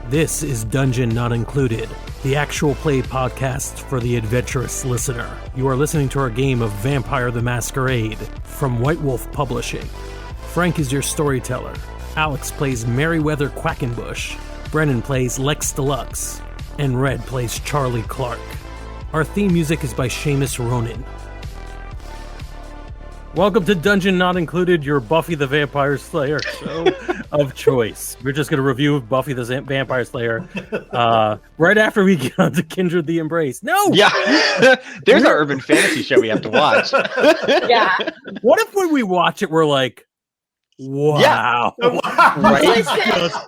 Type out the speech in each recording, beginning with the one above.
This is Dungeon Not Included, the actual play podcast for the adventurous listener. You are listening to our game of Vampire the Masquerade from White Wolf Publishing. Frank is your storyteller. Alex plays Merryweather Quackenbush. Brennan plays Lex Deluxe. And Red plays Charlie Clark. Our theme music is by Seamus Ronan. Welcome to Dungeon Not Included, your Buffy the Vampire Slayer show of choice. We're just going to review Buffy the Vampire Slayer right after we get on to Kindred the Embrace. No! Yeah, there's our urban fantasy show we have to watch. Yeah. What if when we watch it, we're like, wow. Yeah. Right? Just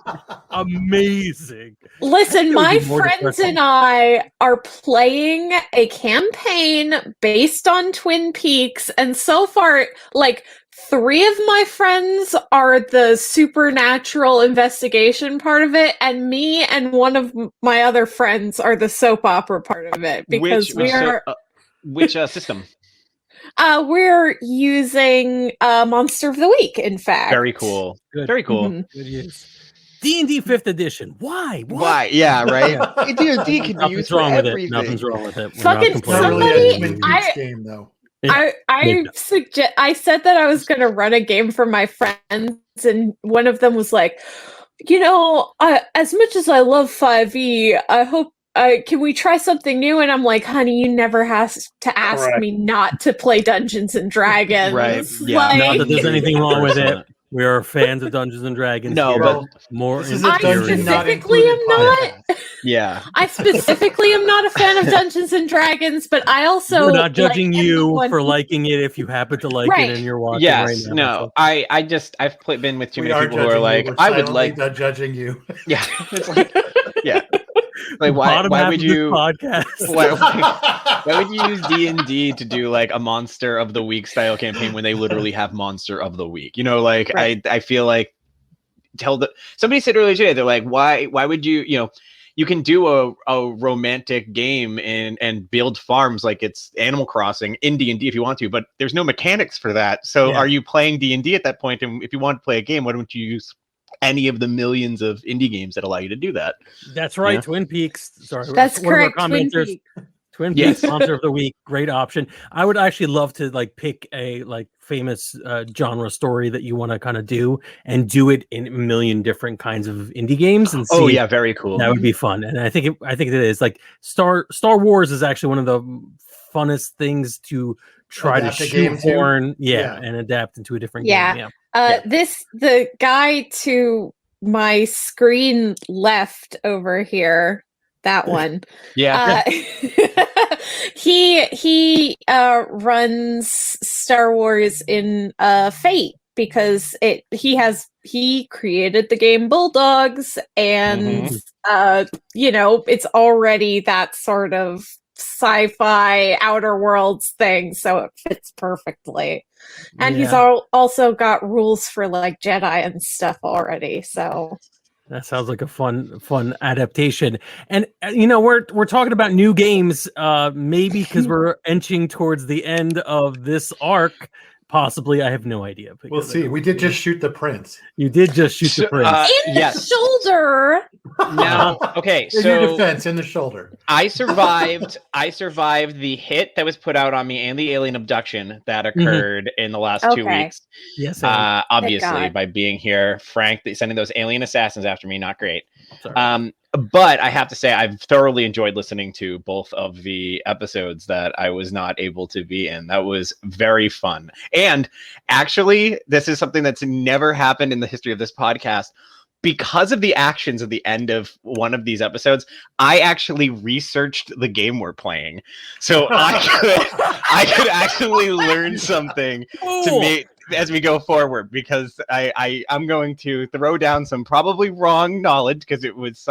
amazing. Listen, my friends and I are playing a campaign based on Twin Peaks, and so far, like, 3 of my friends are the supernatural investigation part of it, and me and one of my other friends are the soap opera part of it, because which system? We're using Monster of the Week, in fact. Very cool. Good. Very cool. Mm-hmm. Good use. D&D 5th edition. Why? What? Why? Yeah, right. D&D can be used for everything. Nothing's wrong with it. Fucking somebody, game though. I said that I was going to run a game for my friends, and one of them was like, as much as I love 5e, I hope can we try something new? And I'm like, honey, you never have to ask me not to play Dungeons and Dragons. Right. Yeah. Like, Not that there's anything wrong with it. We are fans of Dungeons and Dragons. No, here. but more. This is I specifically am not. Yeah. I specifically am not a fan of Dungeons and Dragons, but I also We're not judging like you anyone for liking it if you happen to like Right. it and you're watching Yes. right now. No. I've been with too We many are people who are judging like, you. We're I would silently like. not judging you. Yeah. It's like, yeah. Like Bottom why half would of this you? podcast? Why would you use D&D to do like a Monster of the Week style campaign when they literally have Monster of the Week? Like Right. I feel like somebody said earlier today, they're like, why would you you can do a romantic game and build farms like it's Animal Crossing in D&D if you want to, but there's no mechanics for that. So are you playing D&D at that point? And if you want to play a game, why don't you use any of the millions of indie games that allow you to do that? That's right. Yeah. Twin Peaks. Sorry. That's one of our correct. Twin commenters. Peaks. Twin Yes. Peaks Sponsor of the Week. Great option. I would actually love to pick a famous genre story that you want to kind of do and do it in a million different kinds of indie games and see. Oh yeah, very cool. That would be fun. And I think it is like Star Wars is actually one of the funnest things to try Adapt to a game to? shoehorn, Yeah. and adapt into a different Yeah. game. Yeah. The guy to my screen left over here, that one. Yeah. He runs Star Wars in Fate because he created the game Bulldogs, and it's already that sort of sci-fi Outer Worlds thing, so it fits perfectly. And he's also got rules for like Jedi and stuff already, so That sounds like a fun adaptation. And we're talking about new games, maybe because we're inching towards the end of this arc. Possibly, I have no idea. We'll see. We did just shoot the prince. You did just shoot the prince. in the shoulder. Now, okay, In your so defense, in the shoulder. I survived the hit that was put out on me and the alien abduction that occurred in the last 2 Okay. weeks. Yes. Obviously, God. by being here, Frank sending those alien assassins after me, not great. Sorry. But I have to say, I've thoroughly enjoyed listening to both of the episodes that I was not able to be in. That was very fun. And actually, this is something that's never happened in the history of this podcast. Because of the actions at the end of one of these episodes, I actually researched the game we're playing. So I could actually learn something to make as we go forward, because I'm going to throw down some probably wrong knowledge because it was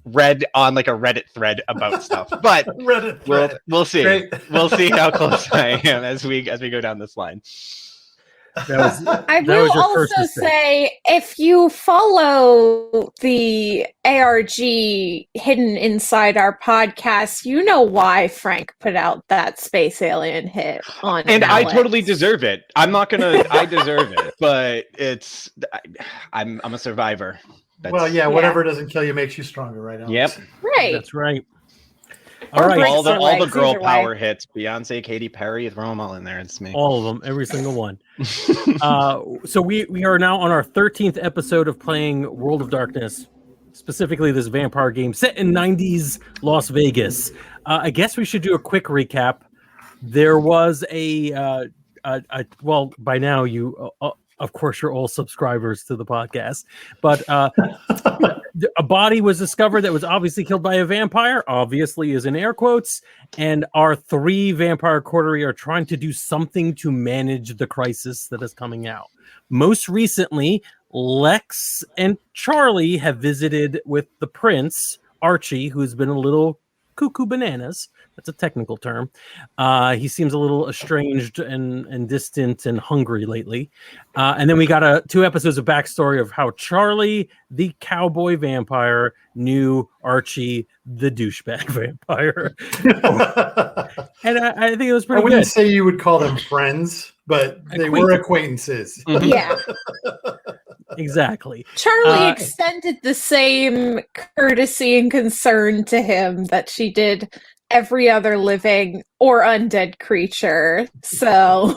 read on like a Reddit thread about stuff. But Reddit thread. we'll see. Great. We'll see how close I am as we go down this line. I that will was your first also mistake. say, if you follow the ARG hidden inside our podcast, you know why Frank put out that space alien hit on And I Alex. totally deserve it. I'm not gonna. I deserve it, but I'm a survivor. Well, yeah, whatever doesn't kill you makes you stronger, right, Alex? Yep. Right. That's right. Or All right. breaks All the their legs, girl either way. power hits. Beyonce, Katy Perry, throw them all in there. It's me. All of them, every single one. So we are now on our 13th episode of playing World of Darkness, specifically this vampire game set in 90s Las Vegas. I guess we should do a quick recap. There was well, by now you, of course, you're all subscribers to the podcast, but a body was discovered that was obviously killed by a vampire, obviously is in air quotes, and our 3 vampire coterie are trying to do something to manage the crisis that is coming out. Most recently, Lex and Charlie have visited with the prince, Archie, who's been a little cuckoo bananas. That's a technical term. He seems a little estranged and distant and hungry lately. And then we got 2 episodes of backstory of how Charlie, the cowboy vampire, knew Archie, the douchebag vampire. And I think it was pretty I wouldn't good. say you would call them friends, but they were acquaintances. Yeah. Exactly. Charlie extended the same courtesy and concern to him that she did every other living or undead creature. So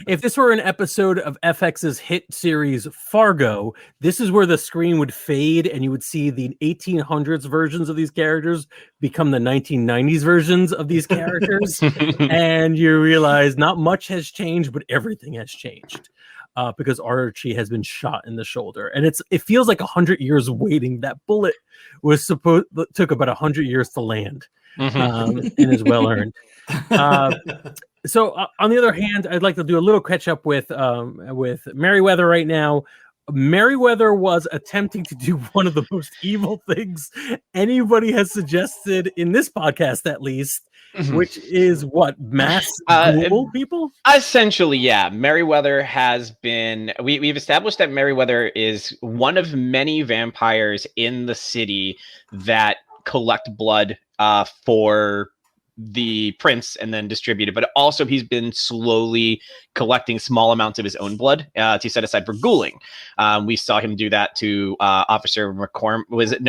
if this were an episode of FX's hit series Fargo, this is where the screen would fade and you would see the 1800s versions of these characters become the 1990s versions of these characters. And you realize not much has changed, but everything has changed. Because Archie has been shot in the shoulder, and it feels like 100 years waiting. That bullet took about 100 years to land, and is well earned. So on the other hand, I'd like to do a little catch up with Merryweather right now. Merryweather was attempting to do one of the most evil things anybody has suggested in this podcast, at least. Which is what, mass ghoul people? Essentially, yeah. Merryweather has been. We've established that Merryweather is one of many vampires in the city that collect blood for the prince and then distribute it. But also, he's been slowly collecting small amounts of his own blood to set aside for ghouling. We saw him do that to Officer McCormick. It wasn't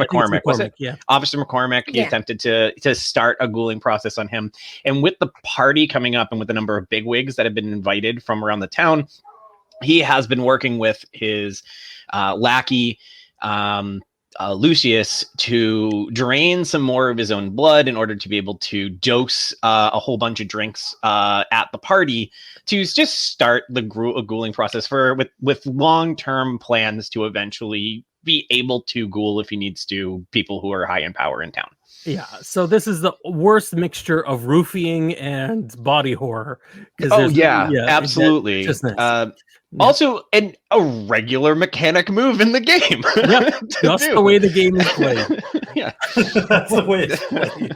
McCormick, was it? Yeah. Officer McCormick. He attempted to start a ghouling process on him. And with the party coming up and with the number of bigwigs that have been invited from around the town, he has been working with his lackey, Lucius, to drain some more of his own blood in order to be able to dose a whole bunch of drinks at the party to just start the ghouling process with long-term plans to eventually be able to ghoul, if he needs to, people who are high in power in town. Yeah, so this is the worst mixture of roofing and body horror. Absolutely. Also, a regular mechanic move in the game. Just the way the game is played. Yeah, that's the way it's played.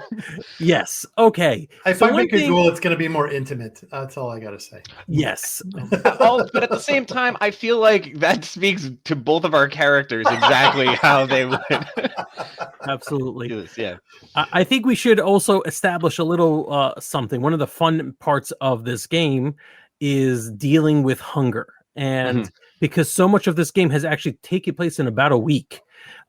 Yes. Okay. If I make a ghoul, it's going to be more intimate. That's all I got to say. Yes. But at the same time, I feel like that speaks to both of our characters exactly how they would. Absolutely. Do this, yeah. I think we should also establish a little something. One of the fun parts of this game is dealing with hunger. And because so much of this game has actually taken place in about a week,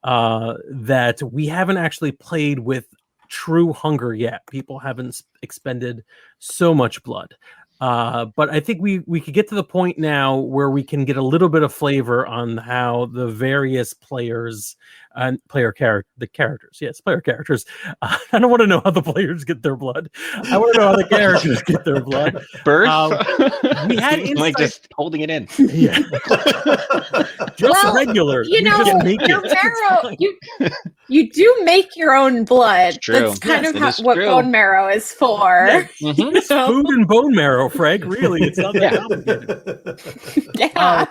that we haven't actually played with true hunger yet. People haven't expended so much blood. But I think we could get to the point now where we can get a little bit of flavor on how the various players and player characters. I don't want to know how the players get their blood. I want to know how the characters get their blood. Birth? We had insight. Like just holding it in. Yeah. Just regular. You know, your marrow, you do make your own blood. It's true. That's kind Yes, of what bone marrow is for. Yeah. It's food and bone marrow, Frank. Really, it's not that complicated. Yeah.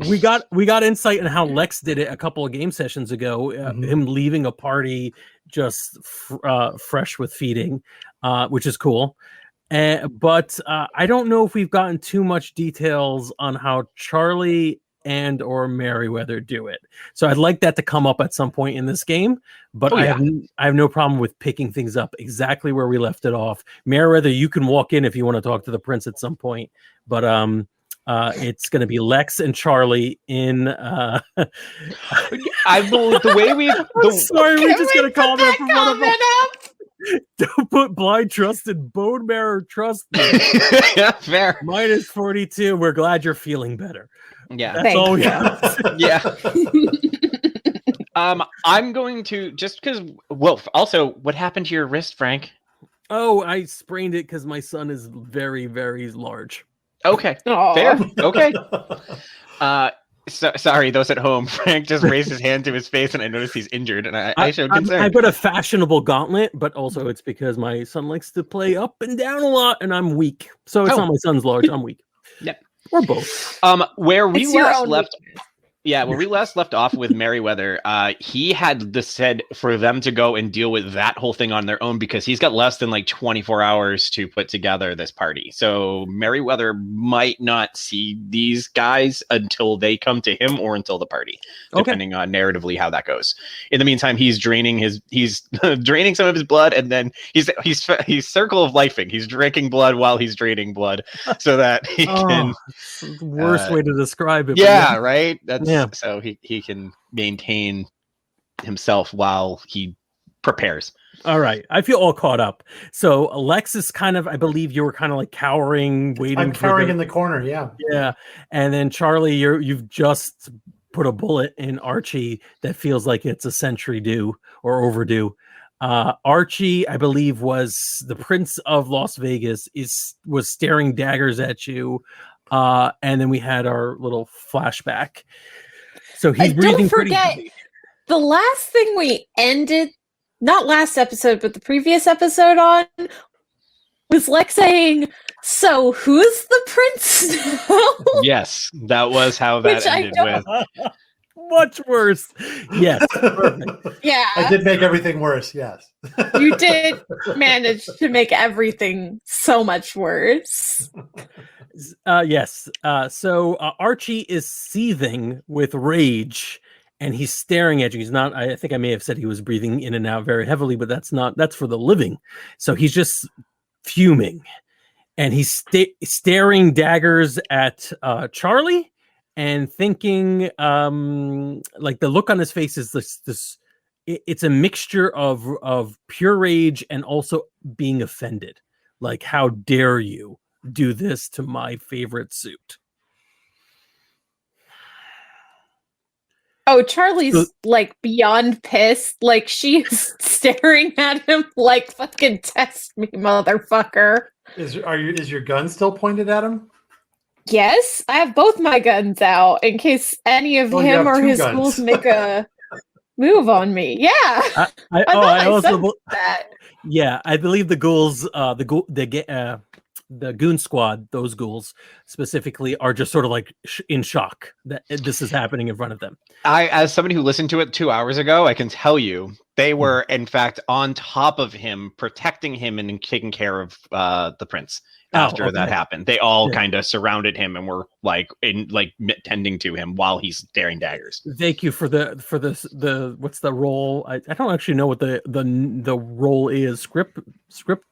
We got insight on how Lex did it a couple of game sessions ago. Him leaving a party just fresh with feeding, which is cool. But I don't know if we've gotten too much details on how Charlie and or Merryweather do it. So I'd like that to come up at some point in this game. But I have no problem with picking things up exactly where we left it off. Merryweather, you can walk in if you want to talk to the prince at some point. But it's going to be Lex and Charlie in. I the way we. Sorry, we're just going to call that from one of them. Don't put blind trust in bone marrow trust. Yeah, fair. Minus 42. We're glad you're feeling better. Yeah, that's all we have. Yeah. I'm going to just because. Well, also, what happened to your wrist, Frank? Oh, I sprained it because my son is very, very large. Okay, fair. Okay. Sorry, those at home. Frank just raised his hand to his face, and I noticed he's injured, and I showed concern. I put a fashionable gauntlet, but also it's because my son likes to play up and down a lot, and I'm weak. So it's not my son's large. I'm weak. Yep. Or both. Where we last left. Yeah, where we last left off with Merryweather, he had said for them to go and deal with that whole thing on their own because he's got less than like 24 hours to put together this party. So Merryweather might not see these guys until they come to him or until the party, depending on narratively how that goes. In the meantime, he's draining draining some of his blood, and then he's circle of lifing. He's drinking blood while he's draining blood, so that he can. The worst way to describe it. Yeah, right. So he can maintain himself while he prepares. All right. I feel all caught up. So Alexis kind of, I believe you were kind of like cowering, waiting. I'm cowering in the corner. Yeah. Yeah. And then Charlie, you've just put a bullet in Archie that feels like it's a century due or overdue. Archie, I believe, was the Prince of Las Vegas, was staring daggers at you. And then we had our little flashback. So he's breathing pretty heavy. The last thing we ended, not last episode, but the previous episode on, was Lex saying, "So who's the prince now?" Yes, that was how that ended with. Much worse. Yes. Perfect. Yeah. I did make everything worse. Yes. You did manage to make everything so much worse. Yes. So Archie is seething with rage and he's staring at you. He's not, I think I may have said he was breathing in and out very heavily, but that's for the living. So he's just fuming and he's staring daggers at Charlie and thinking, like the look on his face is this it's a mixture of pure rage and also being offended. Like, how dare you do this to my favorite suit? Oh, Charlie's like beyond pissed. Like she's staring at him like, fucking test me, motherfucker. Is your gun still pointed at him? Yes, I have both my guns out in case any of him or his ghouls make a move on me. Yeah. I also that. Yeah, I believe the ghouls, the goon squad, those ghouls specifically, are just sort of like in shock that this is happening in front of them. As somebody who listened to it 2 hours ago, I can tell you they were in fact on top of him, protecting him and taking care of the prince. After that happened, they all kind of surrounded him and were tending to him while he's staring daggers. Thank you for the what's the role? I don't actually know what the role is. Script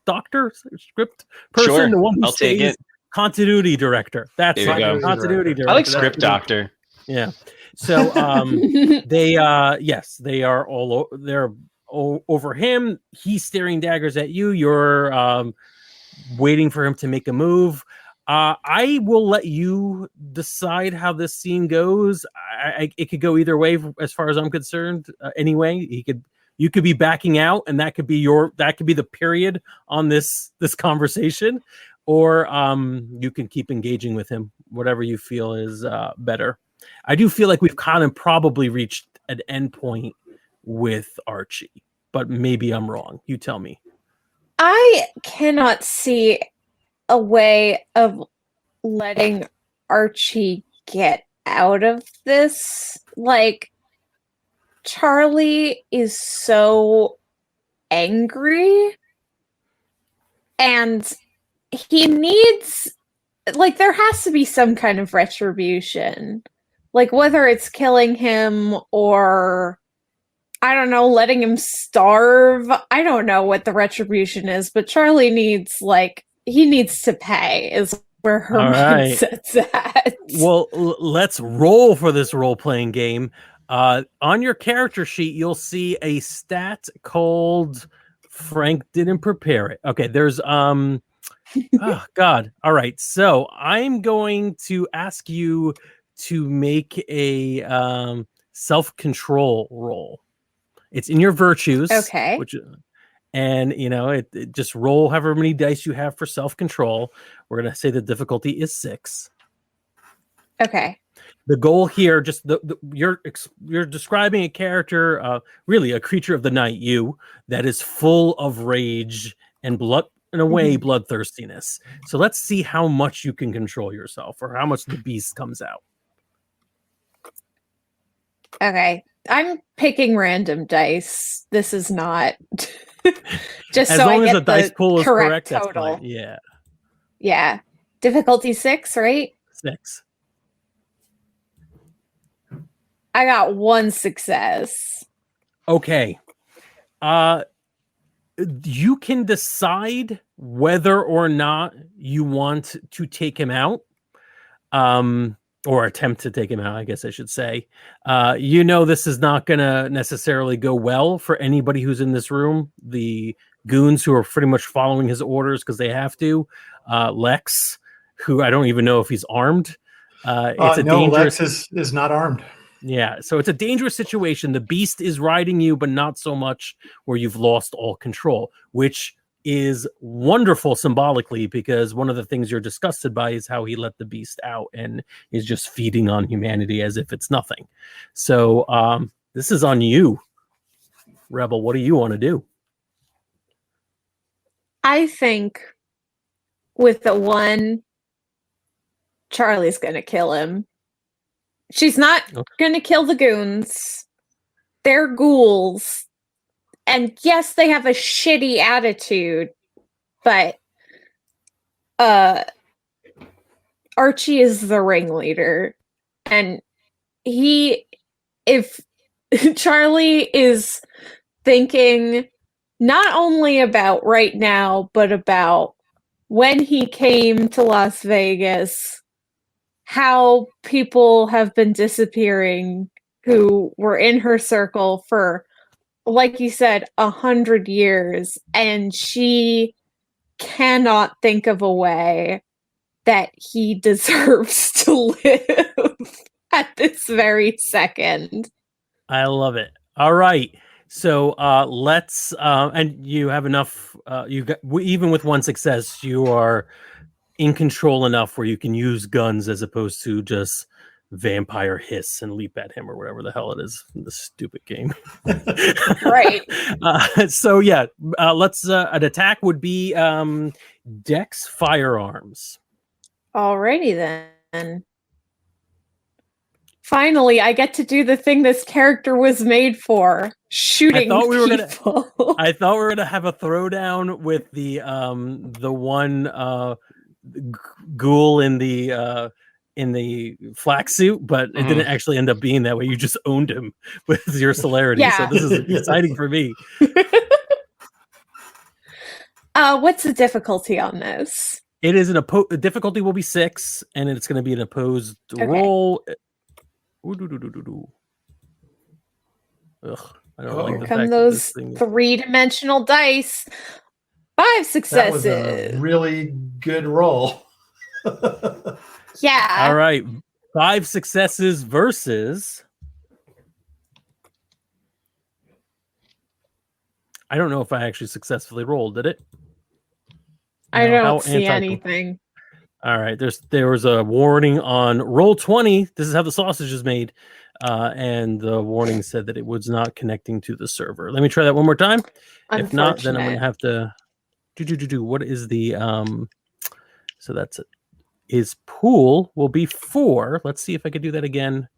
doctor, script person, sure. The one who I'll take it. Continuity director. That's there you go. Continuity director. I like script doctor. Yeah. So they are all they're over him. He's staring daggers at you. You're waiting for him to make a move. I will let you decide how this scene goes. It could go either way as far as I'm concerned. Anyway, you could be backing out, and that could be the period on this conversation, or you can keep engaging with him, whatever you feel is better. I do feel like we've kind of probably reached an end point with Archie, but maybe I'm wrong. You tell me. I cannot see a way of letting Archie get out of this. Like, Charlie is so angry, and he needs, like, there has to be some kind of retribution. Like, whether it's killing him or, I don't know, letting him starve. I don't know what the retribution is, but Charlie needs, like, he needs to pay, is where her mindset's at. Well, let's roll for this role-playing game. On your character sheet, you'll see a stat called Frank didn't prepare it. Okay, there's oh God. All right. So I'm going to ask you to make a self-control roll. It's in your virtues. Okay. And it just roll however many dice you have for self-control. We're gonna say the difficulty is 6. Okay. The goal here, just you're describing a character, really a creature of the night, that is full of rage and blood, in a way, bloodthirstiness. So let's see how much you can control yourself, or how much the beast comes out. Okay. I'm picking random dice. This is not just as so long I as get the dice pool is correct. total. That's fine. Yeah. Yeah. Difficulty 6, right? 6. I got 1 success. Okay. You can decide whether or not you want to take him out. Or attempt to take him out, I guess I should say. This is not going to necessarily go well for anybody who's in this room. The goons who are pretty much following his orders because they have to. Lex, who I don't even know if he's armed. Lex is not armed. Yeah, so it's a dangerous situation. The beast is riding you, but not so much where you've lost all control, which is wonderful symbolically, because one of the things you're disgusted by is how he let the beast out and is just feeding on humanity as if it's nothing. So this is on you, Rebel. What do you want to do? I think with the one, Charlie's going to kill him. She's not going to kill the goons. They're ghouls. And yes, they have a shitty attitude, but Archie is the ringleader. And if Charlie is thinking not only about right now, but about when he came to Las Vegas, how people have been disappearing who were in her circle for, like you said, 100 years, and she cannot think of a way that he deserves to live at this very second. I love it. All right. So let's and you have enough. Even with 1 success, you are in control enough where you can use guns as opposed to just vampire hiss and leap at him or whatever the hell it is in this stupid game. Right. So yeah, let's an attack would be Dex firearms. Alrighty then. Finally, I get to do the thing this character was made for: shooting people. I thought we were gonna have a throwdown with the one ghoul in the flak suit, but it didn't actually end up being that way. You just owned him with your celerity. Yeah. So this is exciting for me. What's the difficulty on this? It is the difficulty will be 6, and it's going to be an opposed roll. Ugh, I don't like the Come fact those that this thing... 3-dimensional dice. 5 successes. That was a really good roll. Yeah. All right. 5 successes versus... I don't know if I actually successfully rolled, did it? I don't see anything. All right. There was a warning on roll 20. This is how the sausage is made. And the warning said that it was not connecting to the server. Let me try that one more time. If not, then I'm going to have to do. What is the so that's it. His pool will be 4. Let's see if I can do that again.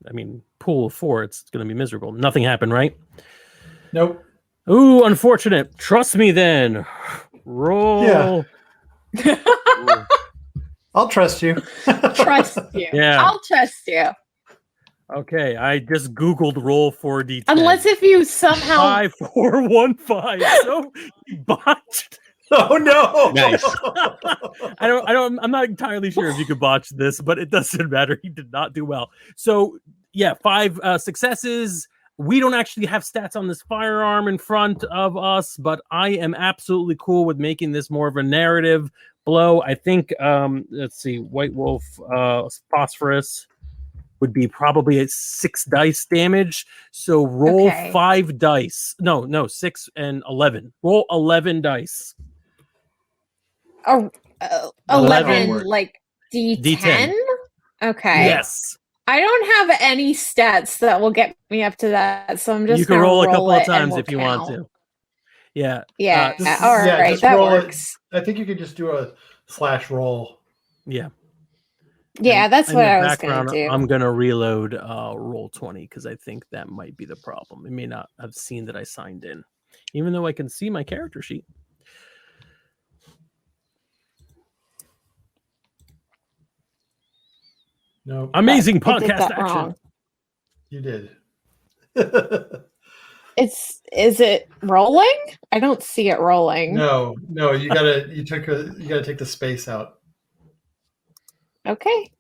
I mean, pool of 4, it's going to be miserable. Nothing happened, right? Nope. Ooh, unfortunate. Trust me then. Roll. Yeah. I'll trust you. Trust you. Yeah. I'll trust you. Okay, I just Googled roll 4d10. Unless if you somehow 5, 4, 1, 5. So you botched. Oh no! Nice. I'm not entirely sure if you could botch this, but it doesn't matter. He did not do well. So yeah, 5 successes. We don't actually have stats on this firearm in front of us, but I am absolutely cool with making this more of a narrative blow. I think let's see, White Wolf phosphorus would be probably at 6 dice damage. So roll Okay. 5 dice. No, 6 and 11. Roll 11 dice. 11 work. like D10? D10. Okay. Yes. I don't have any stats that will get me up to that, so I'm just You can gonna roll a couple of it and times we'll if you want count. to. Yeah. Yeah. Just- All yeah, right. just That roll it. works. I think you could just do a / roll. Yeah. Yeah, And that's in what the I was gonna background, do. I'm gonna reload roll 20 because I think that might be the problem. It may not have seen that I signed in, even though I can see my character sheet. No, Amazing I did podcast that action. wrong. you did. Is it rolling? I don't see it rolling. No, you gotta take the space out. Okay.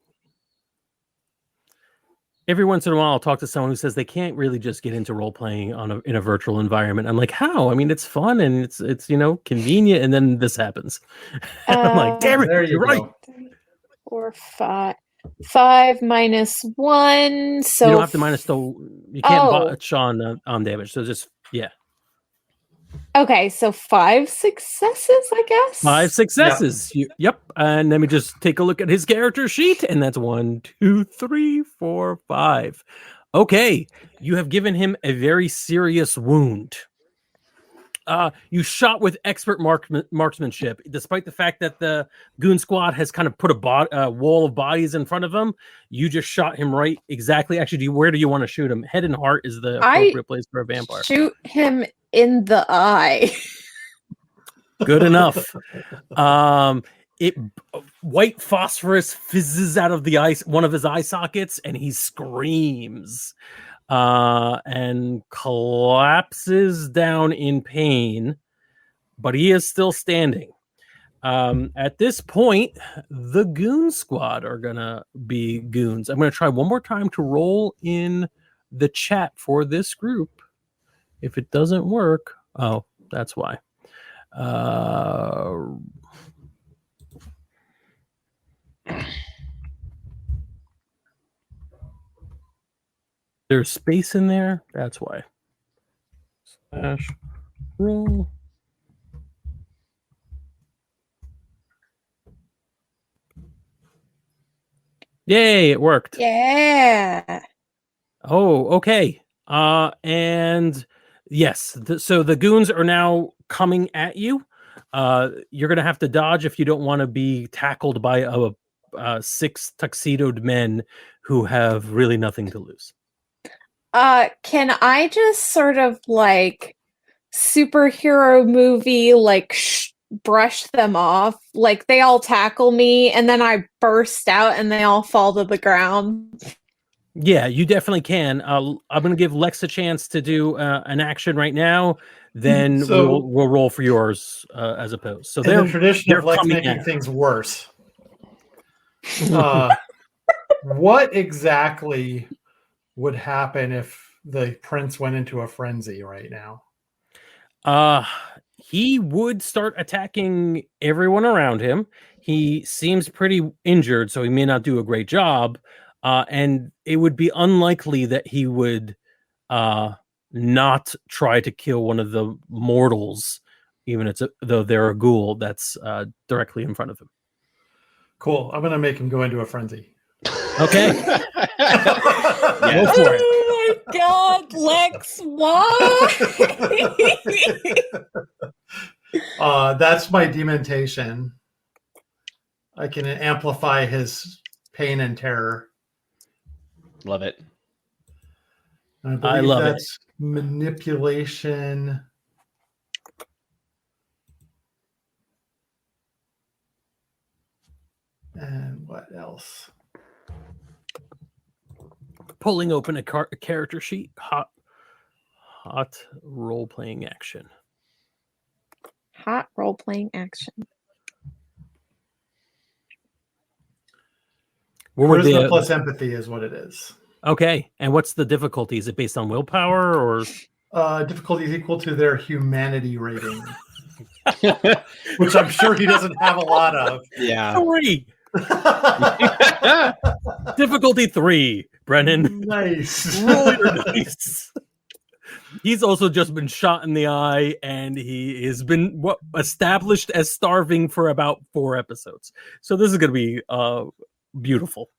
Every once in a while, I'll talk to someone who says they can't really just get into role playing in a virtual environment. I'm like, how? I mean, it's fun and it's convenient, and then this happens. I'm like, damn it, There you you're right. go. 3, 4, 5. 5 minus 1. So You don't have to minus you can't Oh. botch on damage. So just Okay, so 5 successes, I guess. 5 successes. Yep. And let me just take a look at his character sheet, and that's 1, 2, 3, 4, 5. Okay, you have given him a very serious wound. You shot with expert marksmanship, despite the fact that the goon squad has kind of put a wall of bodies in front of him. You just shot him right exactly. Actually, where do you want to shoot him? Head and heart is the appropriate place for a vampire. Shoot him in the eye. Good enough. White phosphorus fizzes out of one of his eye sockets, and he screams and collapses down in pain, but he is still standing. At this point, the goon squad are gonna be goons. I'm gonna try one more time to roll in the chat for this group. If it doesn't work, oh, that's why. There's space in there. That's why. / roll. Yay, it worked. Yeah. Oh, okay. And yes, so the goons are now coming at you. You're gonna have to dodge if you don't want to be tackled by 6 tuxedoed men who have really nothing to lose. Can I just sort of like superhero movie brush them off? Like they all tackle me and then I burst out and they all fall to the ground. Yeah, you definitely can. I'm going to give Lex a chance to do an action right now. Then So- we'll roll for yours as opposed. So In they're the tradition of they're Lex coming making at- things worse. What exactly would happen if the prince went into a frenzy right now? He would start attacking everyone around him. He seems pretty injured, so he may not do a great job. And it would be unlikely that he would not try to kill one of the mortals, even though they're a ghoul that's directly in front of him. Cool. I'm gonna make him go into a frenzy. Okay. Yeah. Go for it. Oh my god, Lex, why? That's my dementation. I can amplify his pain and terror. Love it. I I love it. that's manipulation. And what else? Pulling open a character sheet. Hot role-playing action. Hot role-playing action. What would Charisma plus empathy is what it is. Okay. And what's the difficulty? Is it based on willpower or? Difficulty is equal to their humanity rating. Which I'm sure he doesn't have a lot of. Yeah. 3. Difficulty 3, Brennan. Nice. Roll your dice. He's also just been shot in the eye, and he has been established as starving for about 4 episodes. So this is going to be beautiful.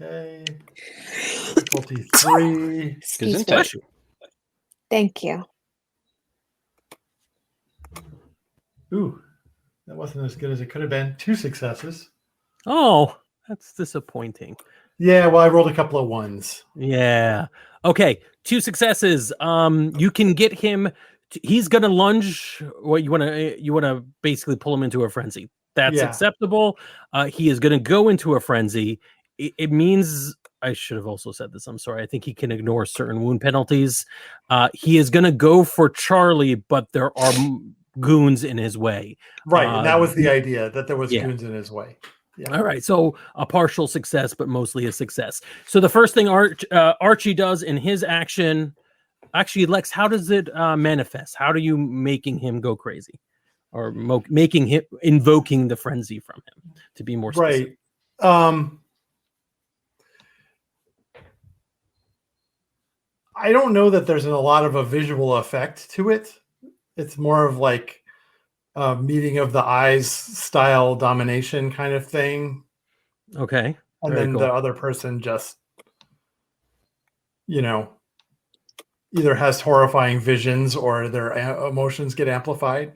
Okay. Difficulty 3. Excuse me. Thank you. Ooh, that wasn't as good as it could have been. 2 successes. Oh, that's disappointing. Yeah, well, I rolled a couple of 1s. Yeah. Okay, 2 successes. You can get him. He's gonna lunge. What you want to basically pull him into a frenzy. That's acceptable. He is gonna go into a frenzy. It means I should have also said this. I'm sorry. I think he can ignore certain wound penalties. He is gonna go for Charlie, but there are goons in his way. Right, and that was the idea, that there was goons in his way. Yeah. All right, so a partial success, but mostly a success. So the first thing Archie does in his action, actually, Lex, how does it manifest? How do you making him go crazy, or making him invoking the frenzy from him? To be more specific. Right. I don't know that there's a lot of a visual effect to it. It's more of like meeting of the eyes style domination kind of thing. Okay. And then the other person just, either has horrifying visions or their emotions get amplified.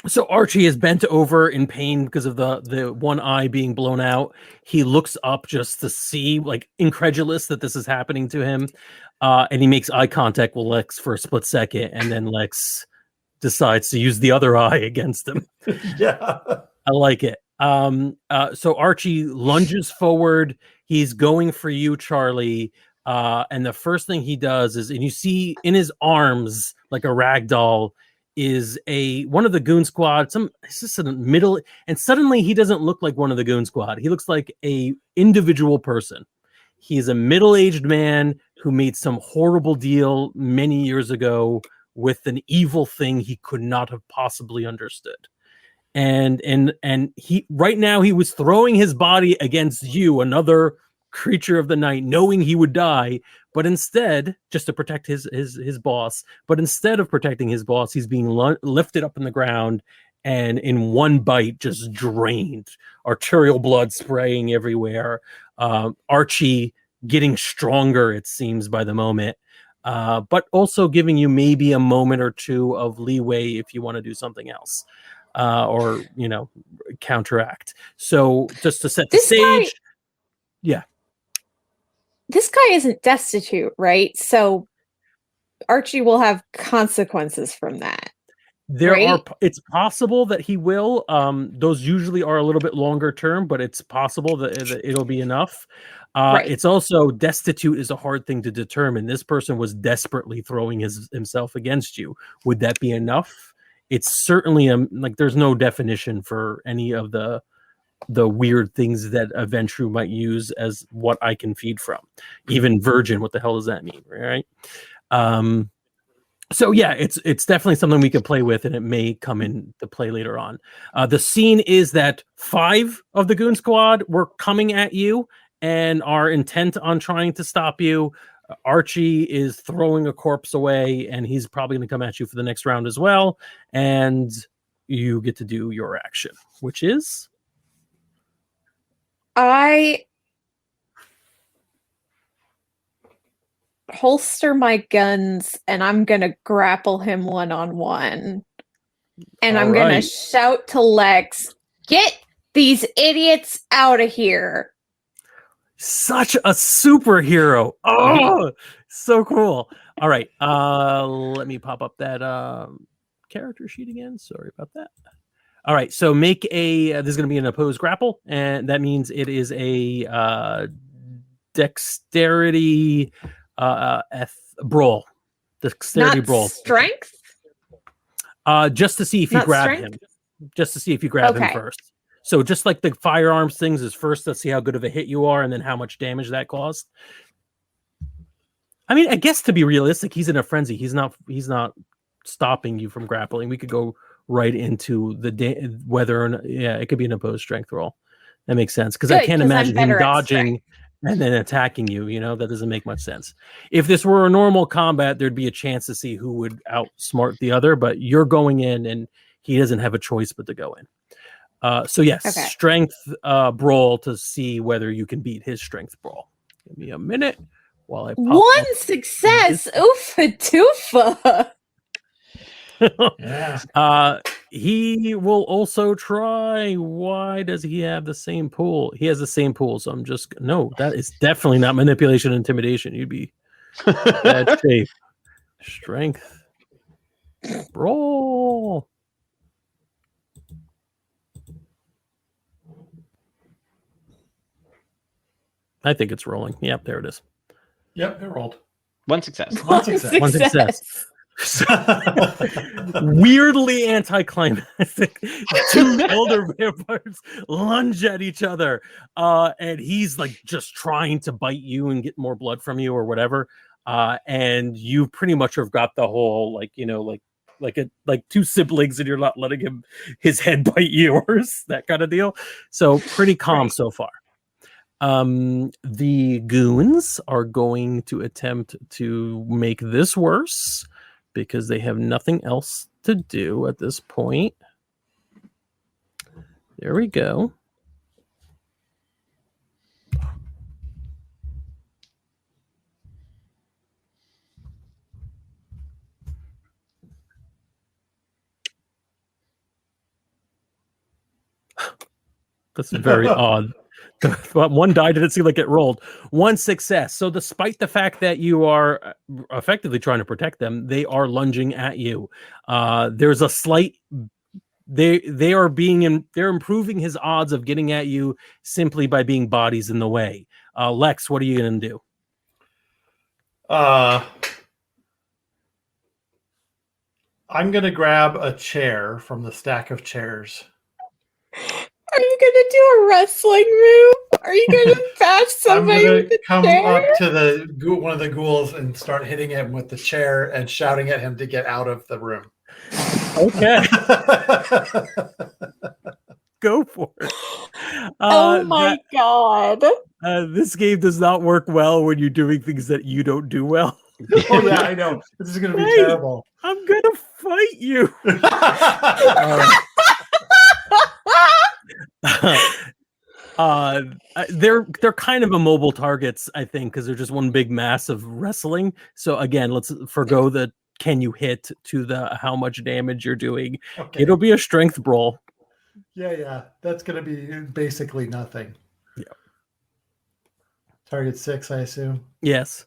So Archie is bent over in pain because of the one eye being blown out. He looks up just to see, like, incredulous that this is happening to him. And he makes eye contact with Lex for a split second, and then Lex decides to use the other eye against him. Yeah. I like it. So Archie lunges forward. He's going for you, Charlie. And the first thing he does is, and you see in his arms, like a rag doll, is one of the goon squad. It's just in the middle, and suddenly he doesn't look like one of the goon squad. He looks like a individual person. He's a middle-aged man who made some horrible deal many years ago with an evil thing he could not have possibly understood. And he right now he was throwing his body against you, another creature of the night, knowing he would die, but instead, just to protect his boss, but instead of protecting his boss, he's being lifted up in the ground and in one bite just drained, arterial blood spraying everywhere. Archie getting stronger, it seems, by the moment. But also giving you maybe a moment or two of leeway if you want to do something else, or counteract. So just to set the stage, this guy isn't destitute, right? So Archie will have consequences from that. It's possible that he will. Those usually are a little bit longer term, but it's possible that it'll be enough. It's also, destitute is a hard thing to determine. This person was desperately throwing himself against you. Would that be enough? It's certainly there's no definition for any of the weird things that a Ventrue might use as what I can feed from. Even virgin, what the hell does that mean, right? So yeah, it's definitely something we could play with, and it may come into play later on. The scene is that 5 of the goon squad were coming at you and are intent on trying to stop you. Archie is throwing a corpse away, and he's probably going to come at you for the next round as well. And you get to do your action, which is? I holster my guns, and I'm going to grapple him one-on-one. And I'm going to shout to Lex, "Get these idiots out of here." Such a superhero. Oh, so cool. All right. Let me pop up that character sheet again. Sorry about that. All right, so make a. This is going to be an opposed grapple, and that means it is a dexterity brawl. Dexterity Not brawl. strength? Just to see if you Not grab strength? him. Just to see if you grab him Okay. first. So just like the firearms things is first, let's see how good of a hit you are, and then how much damage that caused. I mean, I guess to be realistic, he's in a frenzy. He's not stopping you from grappling. We could go right into the whether or not, yeah, it could be an opposed strength roll. That makes sense because I Good, can't 'cause I'm imagine him better at dodging and then attacking you. You know, that doesn't make much sense. If this were a normal combat, there'd be a chance to see who would outsmart the other. But you're going in, and he doesn't have a choice but to go in. So yes, Okay. strength brawl to see whether you can beat his strength brawl. Give me a minute while I pop One up success. Oofa doofa. Yeah. He will also try. Why does he have the same pool? He has the same pool, so I'm just no. That is definitely not manipulation, intimidation. You'd be bad shape. Strength brawl. I think it's rolling. Yep, there it is. Yep, it rolled. One success. One success. One success. Weirdly anticlimactic. Two elder vampires lunge at each other, and he's like just trying to bite you and get more blood from you or whatever. And you pretty much have got the whole like two siblings, and you're not letting his head bite yours, that kind of deal. So pretty calm Right. so far. The goons are going to attempt to make this worse because they have nothing else to do at this point. There we go. That's very odd. One die didn't seem like it rolled. One success. So despite the fact that you are effectively trying to protect them, they are lunging at you. There's a slight they're improving his odds of getting at you simply by being bodies in the way. Lex, what are you going to do? I'm going to grab a chair from the stack of chairs. Are you gonna do a wrestling move? Are you gonna bash I'm somebody going with to the come chair? up to one of the ghouls and start hitting him with the chair and shouting at him to get out of the room. Okay, go for it. Oh my god. This game does not work well when you're doing things that you don't do well. Oh yeah, I know. This is going to be Hey. terrible. I'm gonna fight you. They're kind of immobile targets, I think, because they're just one big mass of wrestling. So again, let's forgo the can you hit to the how much damage you're doing. Okay. It'll be a strength brawl. Yeah. That's going to be basically nothing. Yeah. Target 6, I assume. Yes.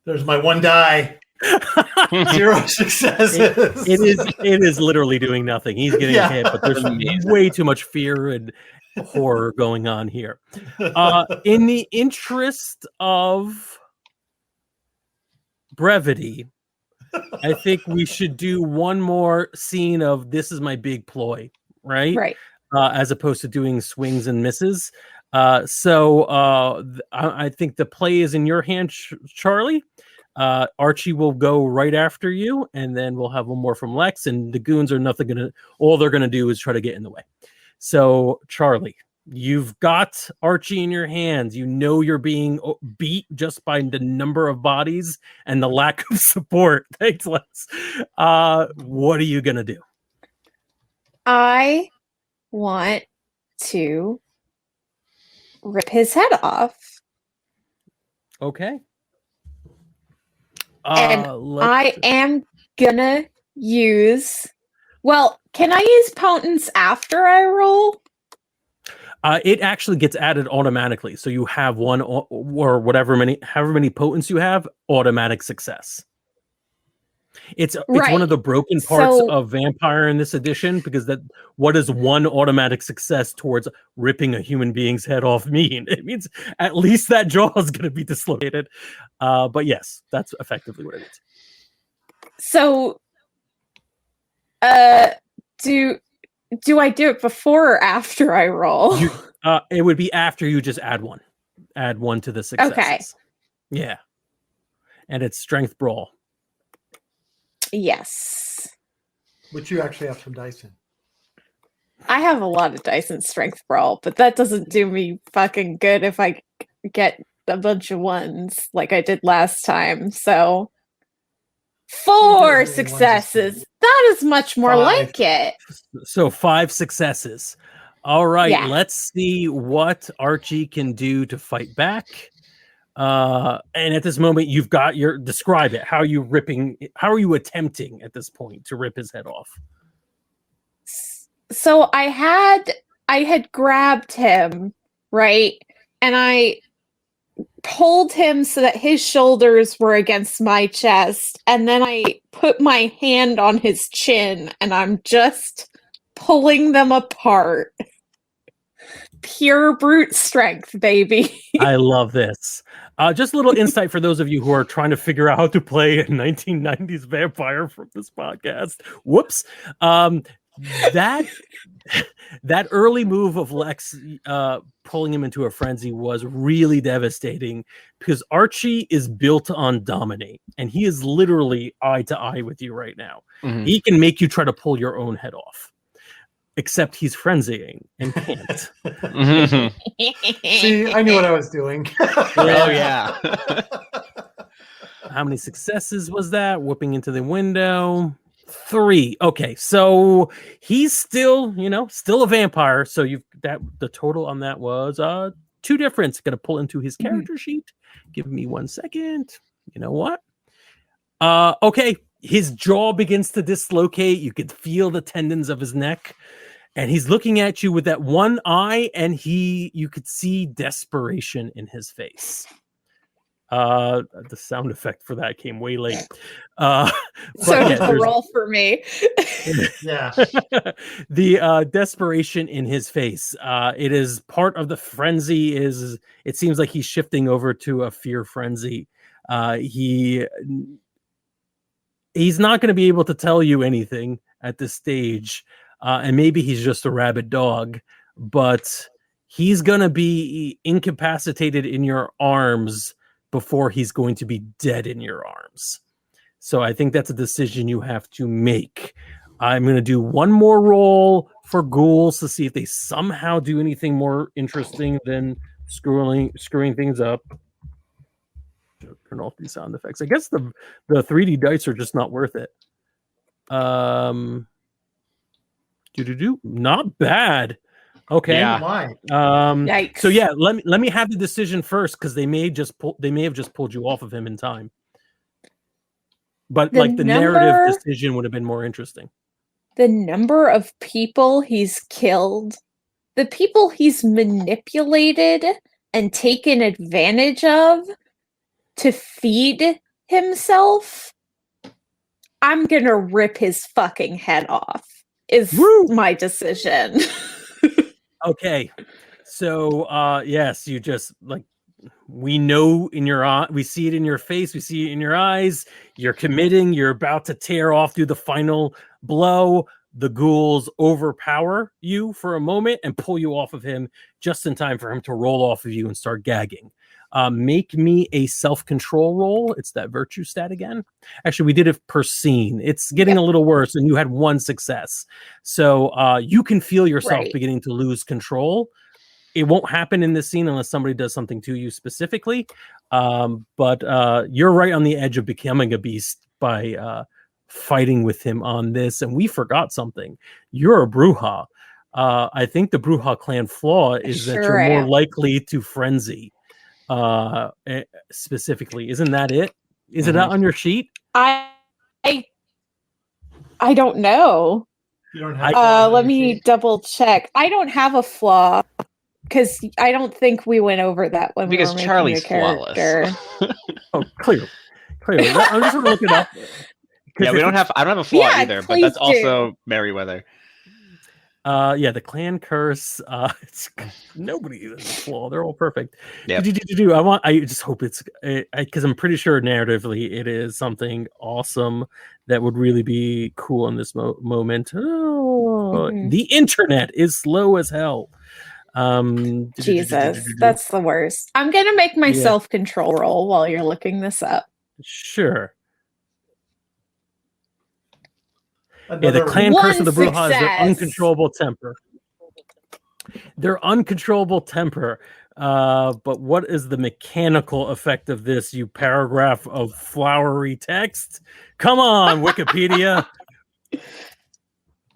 There's my one die. 0 successes. It is literally doing nothing. He's getting Yeah. a hit, but there's Amazing. way too much fear and horror going on here. In the interest of brevity, I think we should do one more scene of this is my big ploy, right? Right. As opposed to doing swings and misses. I think the play is in your hand, Charlie. Archie will go right after you, and then we'll have one more from Lex. And the goons are all they're gonna do is try to get in the way. So, Charlie, you've got Archie in your hands. You know you're being beat just by the number of bodies and the lack of support. Thanks, Lex. What are you gonna do? I want to rip his head off. Okay. And I am gonna use. Well, can I use potence after I roll? It actually gets added automatically, so you have one or however many potence you have, automatic success. It's Right. one of the broken parts So- of Vampire in this edition, because what does one automatic success towards ripping a human being's head off mean? It means at least that jaw is going to be dislocated. But yes, that's effectively what it is. So, do I do it before or after I roll? It would be after you just add one. Add one to the successes. Okay. Yeah. And it's strength brawl. Yes. Which you actually have some dice in. I have a lot of dice in strength brawl, but that doesn't do me fucking good if I get a bunch of ones like I did last time. So 4 successes. That is much more 5. like it. So 5 successes. All right, Yeah. let's see what Archie can do to fight back. And at this moment, you've got describe it. How are you attempting at this point to rip his head off? So I had grabbed him, right? And I pulled him so that his shoulders were against my chest, and then I put my hand on his chin and I'm just pulling them apart. Pure brute strength, baby. I love this. Just a little insight for those of you who are trying to figure out how to play a 1990s vampire from this podcast. Whoops. That early move of Lex pulling him into a frenzy was really devastating, because Archie is built on dominate, and he is literally eye to eye with you right now. Mhm. He can make you try to pull your own head off, except he's frenzying and can't. Mhm. See, I knew what I was doing. Oh yeah. How many successes was that? Whooping into the window. 3. Okay, so he's still a vampire. So the total on that was 2 difference. Gonna pull into his character sheet. Give me 1 second. You know what? Okay, his jaw begins to dislocate. You could feel the tendons of his neck, and he's looking at you with that one eye, and you could see desperation in his face. The sound effect for that came way late. So did the roll for me. Yeah. The desperation in his face. It is part of the frenzy. It seems like he's shifting over to a fear frenzy. He's not going to be able to tell you anything at this stage, and maybe he's just a rabid dog, but he's going to be incapacitated in your arms before he's going to be dead in your arms. So I think that's a decision you have to make. I'm going to do one more roll for ghouls to see if they somehow do anything more interesting than screwing things up. Turn off these sound effects. I guess the 3D dice are just not worth it. Not bad. Okay. Yeah. Why? Yikes. So yeah, let me have the decision first, because they may have just pulled you off of him in time. But the narrative decision would have been more interesting. The number of people he's killed, the people he's manipulated and taken advantage of to feed himself, I'm gonna rip his fucking head off, is my decision. Okay. So yes, you just we know in your eye, we see it in your face, we see it in your eyes. You're committing, you're about to tear off through the final blow. The ghouls overpower you for a moment and pull you off of him just in time for him to roll off of you and start gagging. Make me a self-control roll. It's that virtue stat again. Actually, we did it per scene. It's getting a little worse, and you had 1 success. So you can feel yourself beginning to lose control. It won't happen in this scene unless somebody does something to you specifically. But you're right on the edge of becoming a beast by fighting with him on this. And we forgot something. You're a Bruja. I think the Bruja clan flaw is that you're more likely to frenzy. Specifically, isn't that it? Is it out on your sheet? I don't know. You don't have let me double check. I don't have a flaw because I don't think we went over that when Because we were Charlie's making a character. Oh, clearly. I'm just going to look it up. Yeah, I don't have a flaw Yeah, either, but please that's do. also Merryweather. Yeah, the clan curse. It's nobody has a flaw. They're all perfect. Yep. I just hope it's because I'm pretty sure narratively it is something awesome that would really be cool in this moment. Oh, the internet is slow as hell. Jesus, that's the worst. I'm gonna make my self-control roll while you're looking this up. Sure. Another Yeah, the clan curse of the Bruja is their success. uncontrollable temper. Their uncontrollable temper. But what is the mechanical effect of this, you paragraph of flowery text? Come on, Wikipedia.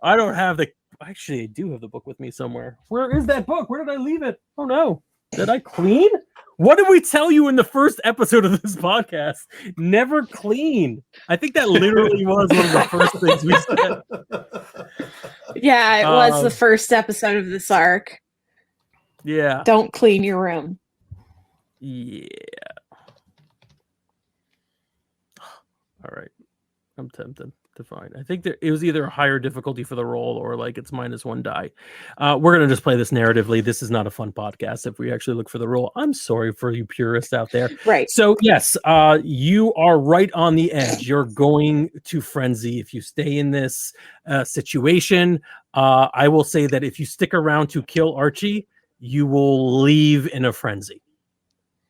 I don't have the... Actually, I do have the book with me somewhere. Where is that book? Where did I leave it? Oh, no. Did I clean? What did we tell you in the first episode of this podcast? Never clean. I think that literally was one of the first things we said. Yeah, it was the first episode of this arc. Yeah. Don't clean your room. Yeah. All right. I'm tempted to find. I think it was either a higher difficulty for the roll or like it's -1 die. We're going to just play this narratively. This is not a fun podcast if we actually look for the roll. I'm sorry for you purists out there. Right. So yes, you are right on the edge. You're going to frenzy if you stay in this situation. I will say that if you stick around to kill Archie, you will leave in a frenzy.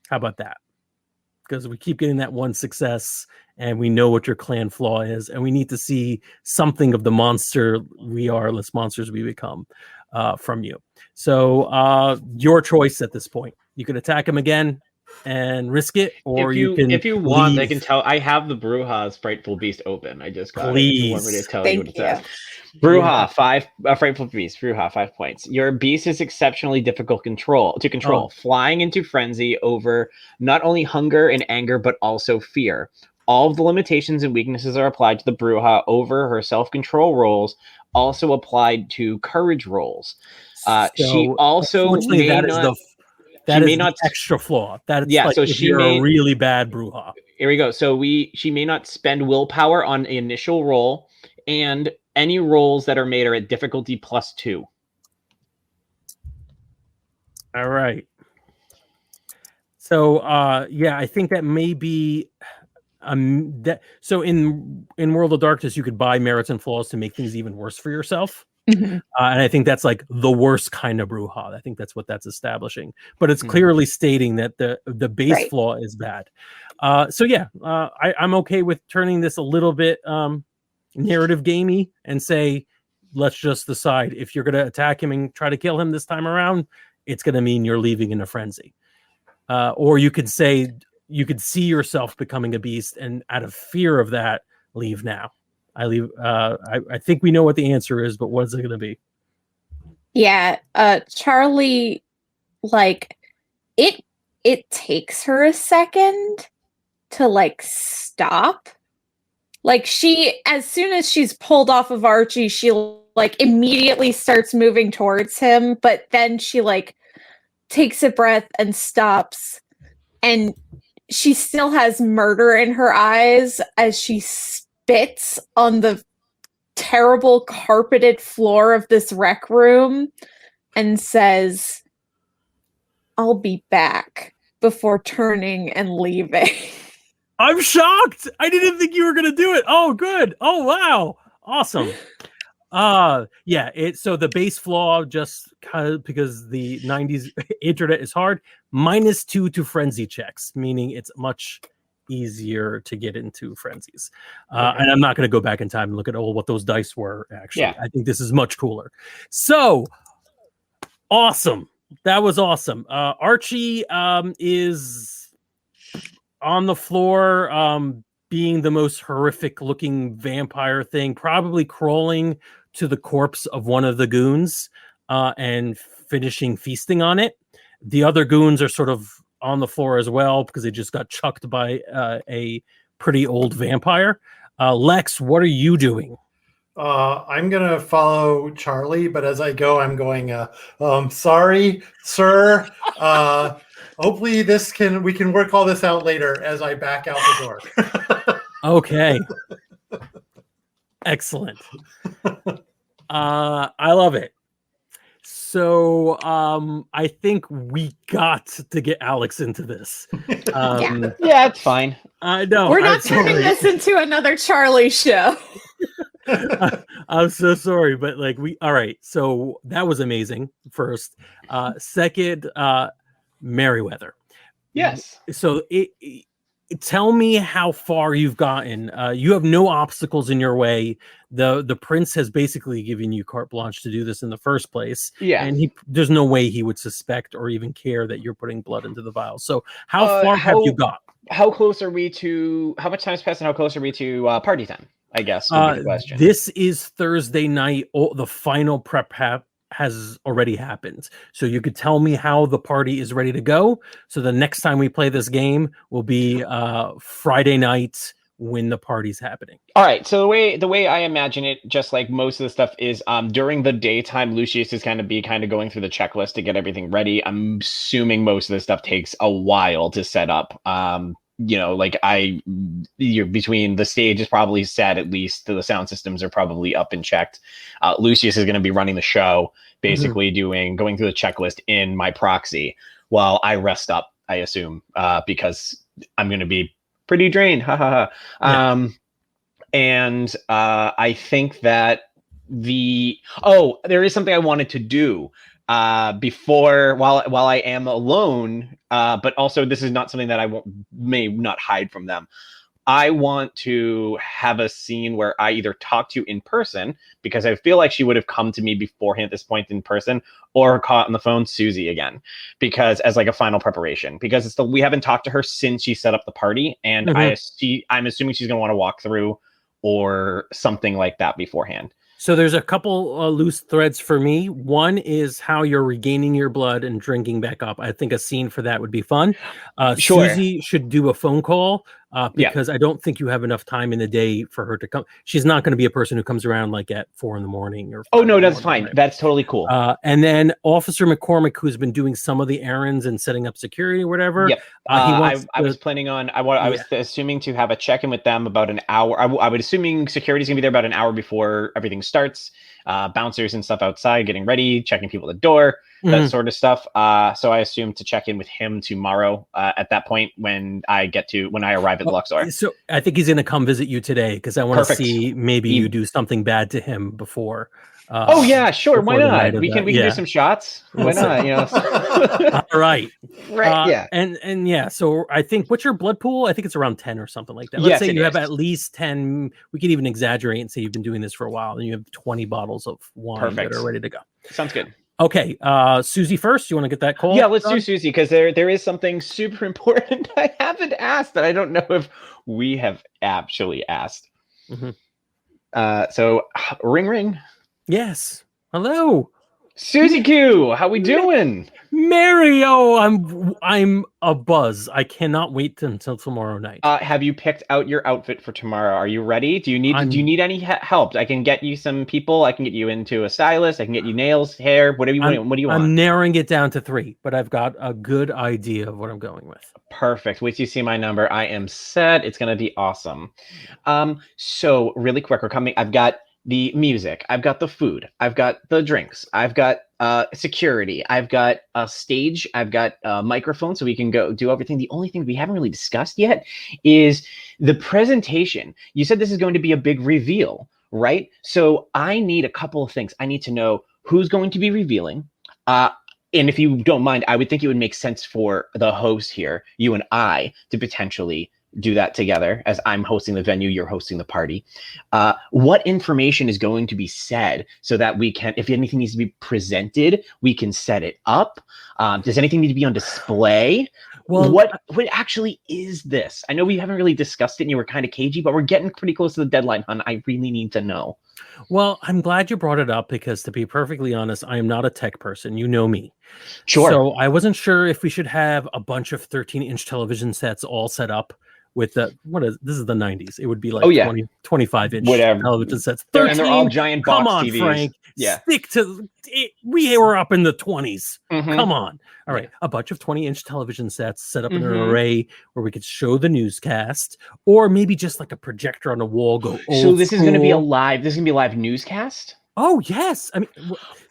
How about that? Because we keep getting that one success and we know what your clan flaw is, and we need to see something of the monster we are, less monsters we become from you. So your choice at this point. You can attack him again and risk it, or if you want, leave. I can tell. I have the Bruja's Frightful Beast open. I just got it. If you want me to tell you what it says. Bruja, 5 Frightful Beast. Bruja, 5 points. Your beast is exceptionally difficult to control, flying into frenzy over not only hunger and anger, but also fear. All of the limitations and weaknesses are applied to the Bruja over her self-control rolls, also applied to courage rolls. She also may not... That is the extra flaw. That's like so if you're a really bad Bruja. Here we go. So she may not spend willpower on the initial roll, and any rolls that are made are at difficulty +2. All right. So I think that may be so in World of Darkness you could buy merits and flaws to make things even worse for yourself. And I think that's like the worst kind of Bruja. I think that's what that's establishing. But it's clearly stating that the base flaw is bad. I'm okay with turning this a little bit narrative gamey and say, let's just decide if you're going to attack him and try to kill him this time around, it's going to mean you're leaving in a frenzy. Or you could say you could see yourself becoming a beast and out of fear of that, leave now. I leave. I think we know what the answer is, but what is it going to be? Yeah, Charlie, like it takes her a second to like stop. Like she, as soon as she's pulled off of Archie, she like immediately starts moving towards him, but then she like takes a breath and stops, and she still has murder in her eyes as she spits on the terrible carpeted floor of this rec room and says, "I'll be back," before turning and leaving. I'm shocked. I didn't think you were going to do it. Oh, good. Oh, wow. Awesome. So the base flaw, just because the 90s internet is hard, -2 to frenzy checks, meaning it's much easier to get into frenzies. And I'm not going to go back in time and look at what those dice were, actually. Yeah. I think this is much cooler. So, awesome. That was awesome. Archie is on the floor, being the most horrific looking vampire thing, probably crawling to the corpse of one of the goons and finishing feasting on it. The other goons are sort of on the floor as well because they just got chucked by a pretty old vampire. Lex, what are you doing? I'm going to follow Charlie, but as I go, I'm going, sorry, sir. Hopefully we can work all this out later as I back out the door. Okay. Excellent. I love it. So I think we got to get Alex into this. Yeah, it's fine. I know. We're not turning this into another Charlie show. I'm so sorry, but like all right. So that was amazing. First, second, Merriweather. Yes. So tell me how far you've gotten. You have no obstacles in your way. The prince has basically given you carte blanche to do this in the first place. Yeah. And there's no way he would suspect or even care that you're putting blood into the vial. So how far have you got? How close are we to? How much time's passed, and how close are we to party time? I guess would be the question. This is Thursday night. The final prep has already happened. So you could tell me how the party is ready to go. So the next time we play this game will be Friday night when the party's happening. All right. So the way I imagine it, just like most of the stuff is during the daytime, Lucius is kind of going through the checklist to get everything ready. I'm assuming most of the stuff takes a while to set up. Between the stage is probably set, at least the sound systems are probably up and checked. Lucius is going to be running the show, basically going through the checklist in my proxy while I rest up, I assume, because I'm going to be pretty drained. Yeah. And I think that there is something I wanted to do before while I am alone, but also this is not something that I may not hide from them. I want to have a scene where I either talk to in person, because I feel like she would have come to me beforehand at this point in person, or caught on the phone Susie again, because as like a final preparation, because we haven't talked to her since she set up the party, and I'm assuming she's going to want to walk through or something like that beforehand. So there's a couple loose threads for me. One is how you're regaining your blood and drinking back up. I think a scene for that would be fun. Sure. Susie should do a phone call because I don't think you have enough time in the day for her to come. She's not going to be a person who comes around like at 4 a.m. or. Oh no, that's fine. Right? That's totally cool. And then Officer McCormick, who's been doing some of the errands and setting up security or whatever. Yep. I was planning on. I was assuming to have a check-in with them about an hour. I would assuming security's gonna be there about an hour before everything starts. Bouncers and stuff outside, getting ready, checking people at the door, that sort of stuff. So I assume to check in with him tomorrow at that point when I arrive at the Luxor. So I think he's going to come visit you today because I want to see maybe you do something bad to him before. Oh yeah, sure. Why not? We can do some shots. Why not? You know. All right. Right. Yeah. And yeah. So I think what's your blood pool? I think it's around 10 or something like that. Let's say you have at least 10. We could even exaggerate and say you've been doing this for a while, and you have 20 bottles of wine that are ready to go. Sounds good. Okay, Susie first. You want to get that call? Yeah, let's do Susie because there is something super important I haven't asked that I don't know if we have actually asked. So ring ring. Yes. Hello. Susie Q, how we doing? Mario, I'm a buzz. I cannot wait until tomorrow night. Have you picked out your outfit for tomorrow? Are you ready? Do you need any help? I can get you some people. I can get you into a stylist. I can get you nails, hair, whatever you want. What do you want? I'm narrowing it down to 3, but I've got a good idea of what I'm going with. Perfect. Wait till you see my number. I am set. It's gonna be awesome. So really quick, I've got the music, I've got the food, I've got the drinks, I've got security, I've got a stage, I've got a microphone so we can go do everything. The only thing we haven't really discussed yet is the presentation. You said this is going to be a big reveal, right? So I need a couple of things. I need to know who's going to be revealing. And if you don't mind, I would think it would make sense for the host here, you and I, to potentially do that together, as I'm hosting the venue, you're hosting the party. What information is going to be said so that we can, if anything needs to be presented, we can set it up? Does anything need to be on display? Well, what actually is this? I know we haven't really discussed it and you were kind of cagey, but we're getting pretty close to the deadline, hon. I really need to know. Well, I'm glad you brought it up because, to be perfectly honest, I am not a tech person. You know me. Sure. So I wasn't sure if we should have a bunch of 13-inch television sets all set up with the this is the 90s. It would be like Oh, yeah. 20, 25 inch Whatever. television sets. And they're all 13. giant Come box on, TVs. Frank. Yeah. Stick to it. We were up in the 20s. Mhm. Come on. All right. Yeah. A bunch of 20-inch television sets set up in an Mhm. array where we could show the newscast, or maybe just like a projector on the wall. Go old So this is going to be a school. live newscast? Oh yes. I mean,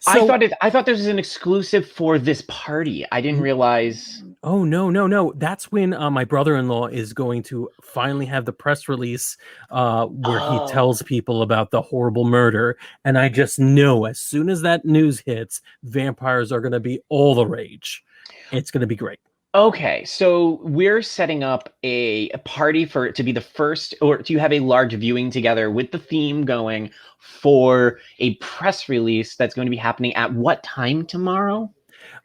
I thought this was an exclusive for this party. I didn't realize. Oh no! That's when my brother-in-law is going to finally have the press release where he tells people about the horrible murder, and I just know as soon as that news hits, vampires are going to be all the rage. It's going to be great. Okay, so we're setting up a party for it to be the first, or to have a large viewing together with the theme going for a press release that's going to be happening at what time tomorrow?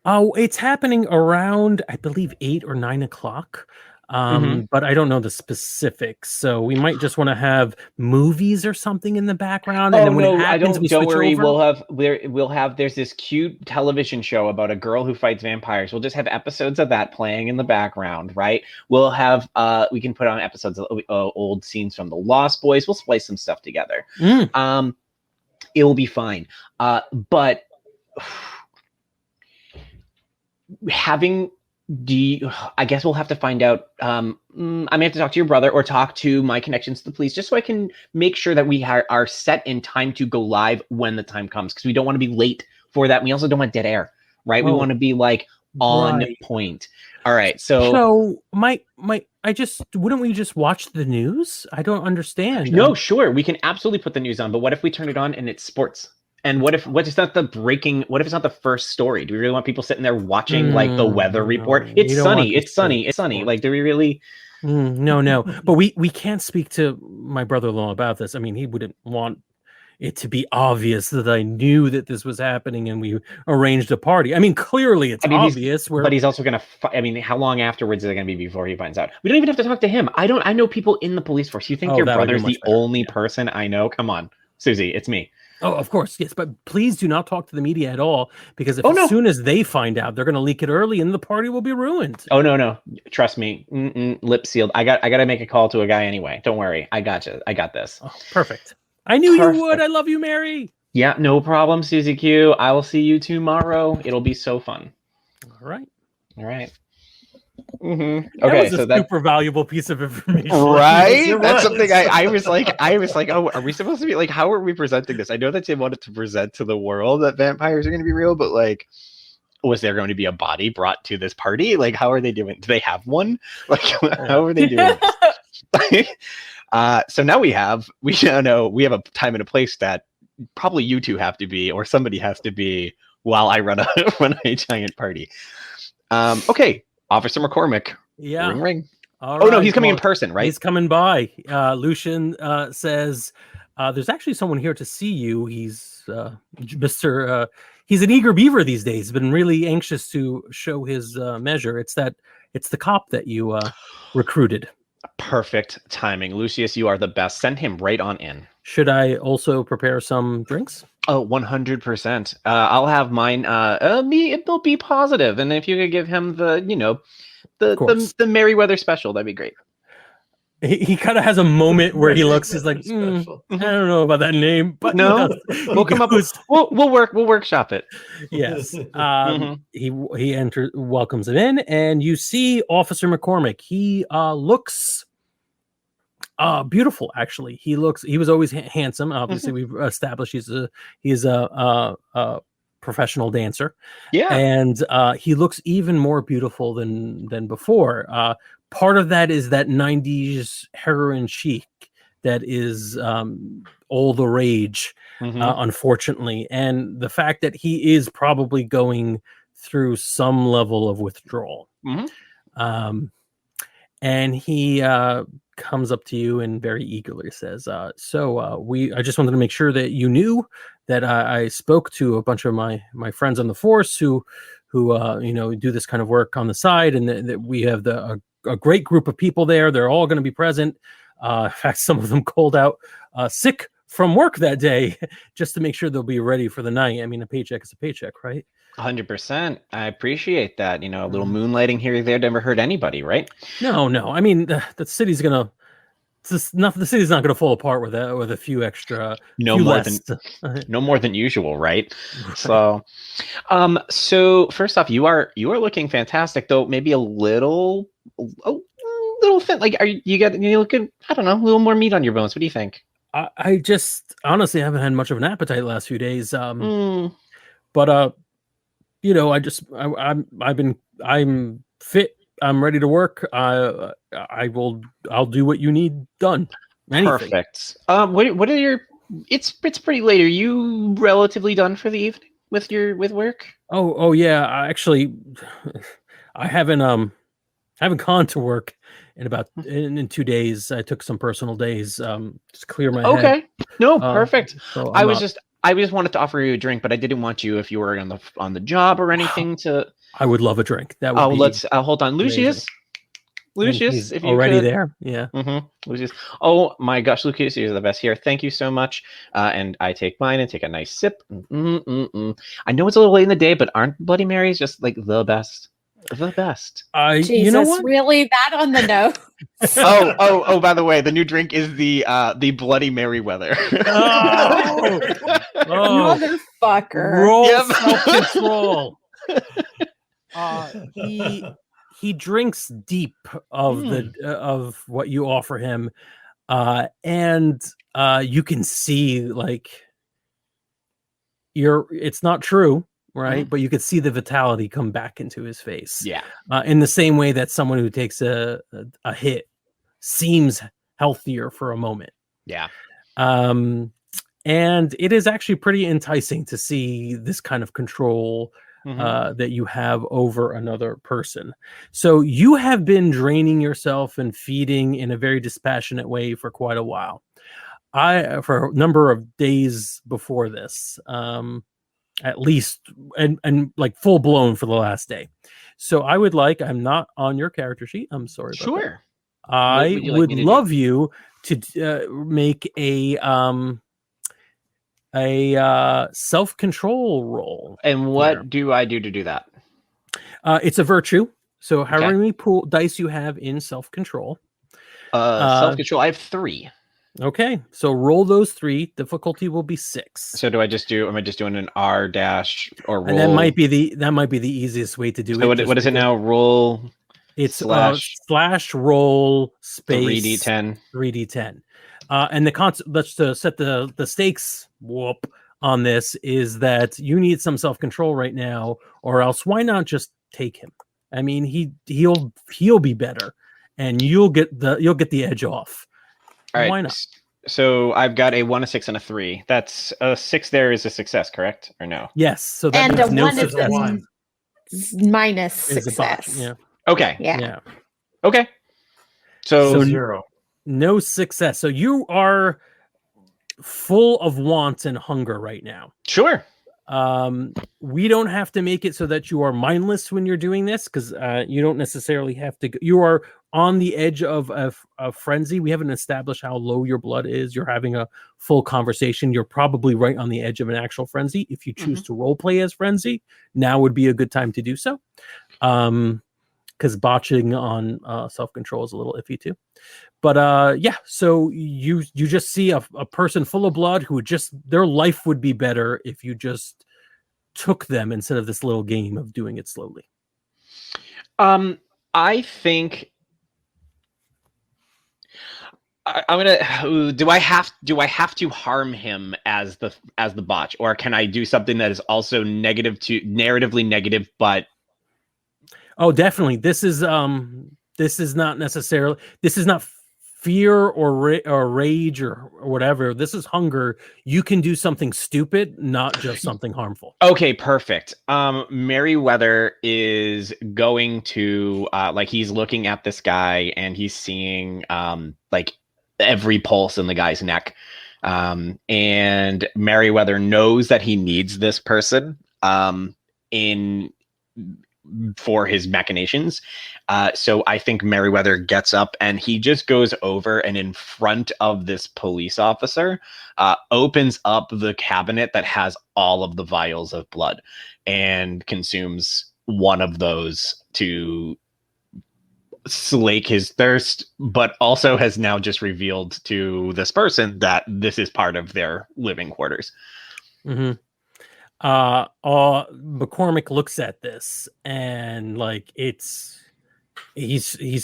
Oh, it's happening around, I believe, 8 or 9 o'clock. But I don't know the specifics. So we might just want to have movies or something in the background. And then when it happens, we don't switch worry. over. There's this cute television show about a girl who fights vampires. We'll just have episodes of that playing in the background, right? We'll have, we can put on episodes of old scenes from the Lost Boys. We'll splice some stuff together. It will be fine. But I guess we'll have to find out. I may have to talk to your brother or talk to my connections to the police just so I can make sure that we are set in time to go live when the time comes, because we don't want to be late for that. We also don't want dead air, right? We want to be like on point. All right. So wouldn't we just watch the news? I don't understand. No, sure. We can absolutely put the news on, but what if we turn it on and it's sports? And what if it's not the first story? Do we really want people sitting there watching like the weather report? It's sunny. Like, do we really? No. But we can't speak to my brother-in-law about this. I mean, he wouldn't want it to be obvious that I knew that this was happening and we arranged a party. I mean, clearly it's obvious. But he's also going to, how long afterwards is it going to be before he finds out? We don't even have to talk to him. I know people in the police force. You think your brother's the only person I know? Come on, Susie, it's me. Oh, of course, yes, but please do not talk to the media at all, because as soon as they find out, they're going to leak it early, and the party will be ruined. Oh no, trust me, lip sealed. I got to make a call to a guy anyway. Don't worry, I got you. I got this. Oh, perfect. I knew you would. I love you, Mary. Yeah, no problem, Susie Q. I will see you tomorrow. It'll be so fun. All right. Okay, that was a super valuable piece of information, right? That's something I was like, oh, are we supposed to be like, how are we presenting this? I know that Tim wanted to present to the world that vampires are going to be real, but like, was there going to be a body brought to this party? Like, how are they doing? Do they have one? Like, how are they doing this? So now we have a time and a place that probably you two have to be, or somebody has to be, while I run a giant party. Okay. Officer McCormick. Yeah. Ring, ring. All right. No, he's coming in person, right? He's coming by. Lucian says, there's actually someone here to see you. He's he's an eager beaver these days. He's been really anxious to show his measure. It's the cop that you recruited. Perfect timing. Lucius, you are the best. Send him right on in. Should I also prepare some drinks? Oh, 100%. I'll have mine. It'll be positive. And if you could give him the Merryweather special, that'd be great. He kind of has a moment where he looks. He's like, I don't know about that name, but no, we'll come up with. We'll workshop it. Yes. He welcomes him in, and you see Officer McCormick. He looks beautiful. Actually, he was always handsome. Obviously, we've established he's a professional dancer. Yeah, and he looks even more beautiful than before. Part of that is that 90s heroin chic that is all the rage, unfortunately. And the fact that he is probably going through some level of withdrawal. And he comes up to you and very eagerly says, I just wanted to make sure that you knew that I spoke to a bunch of my friends on the force who do this kind of work on the side, and that we have a great group of people there. They're all going to be present. In fact, some of them called out sick from work that day just to make sure they'll be ready for the night. I mean, a paycheck is a paycheck, right? 100%. I appreciate that. You know, a little moonlighting here or there never hurt anybody, right? No. I mean, the city's gonna. The city's not going to fall apart with a few extra, No few more less. no more than usual, right? So first off, you are looking fantastic, though maybe a little thin. Like, you looking? I don't know, a little more meat on your bones. What do you think? I just honestly haven't had much of an appetite the last few days. But you know, I'm fit. I'm ready to work. I'll do what you need done. Anything. Perfect. What are your? It's pretty late. Are you relatively done for the evening with work? Oh yeah. I haven't gone to work in about in 2 days. I took some personal days just clear my head. Okay. No, perfect. So I just wanted to offer you a drink, but I didn't want you, if you were on the job or anything, to. I would love a drink. That would be. Let's hold on, Lucius. Lucius, if you already could. there, yeah. Lucius. Oh my gosh, Lucius, you're the best here. Thank you so much. And I take mine and take a nice sip. I know it's a little late in the day, but aren't Bloody Marys just like the best? The best. Jesus, you know what? Really that on the nose? Oh! By the way, the new drink is the Bloody Mary weather. Motherfucker! Roll Yep. self-control. He drinks deep of of what you offer him, and you can see like it's not true, right? But you could see the vitality come back into his face. Yeah. In the same way that someone who takes a hit seems healthier for a moment. Yeah. And it is actually pretty enticing to see this kind of control that you have over another person. So you have been draining yourself and feeding in a very dispassionate way for quite a while. For a number of days before this, at least, and like full blown for the last day. So I would I'm not on your character sheet. I'm sorry. Sure. I would love you to make a self-control roll. And what do I do to do that? It's a virtue. So however many dice you have in self-control. Self-control, I have 3. Okay. So roll those 3. Difficulty will be 6. So am I just doing an R dash or roll? And that might be the easiest way to do it. So what is it now? Roll. It's slash roll space 3d10. 3d10. And let's set the stakes on this is that you need some self-control right now, or else why not just take him? I mean, he'll be better, and you'll get the edge off. All right. Why not? So I've got a 1, a 6, and a 3. That's a 6. There is a success, correct or no? Yes. So that and means a no 1 success. is minus success. Yeah. Okay. Yeah. Okay. So 0. No success. So you are full of want and hunger right now. Sure. We don't have to make it so that you are mindless when you're doing this, because you don't necessarily have to. You are on the edge of a frenzy. We haven't established how low your blood is. You're having a full conversation. You're probably right on the edge of an actual frenzy. If you choose to role play as frenzy, now would be a good time to do so. Because botching on self-control is a little iffy too. But so you just see a person full of blood who their life would be better if you just took them instead of this little game of doing it slowly. I think I'm gonna. Do I have to harm him as the botch, or can I do something that is also narratively negative, but? Oh, definitely. This is not necessarily. This is not fear or rage or whatever. This is hunger. You can do something stupid, not just something harmful. Okay, perfect. Merryweather is going to he's looking at this guy and he's seeing every pulse in the guy's neck. And Merryweather knows that he needs this person for his machinations. So I think Merriweather gets up and he just goes over and in front of this police officer, opens up the cabinet that has all of the vials of blood and consumes one of those to slake his thirst, but also has now just revealed to this person that this is part of their living quarters. Mm-hmm. McCormick looks at this and like he's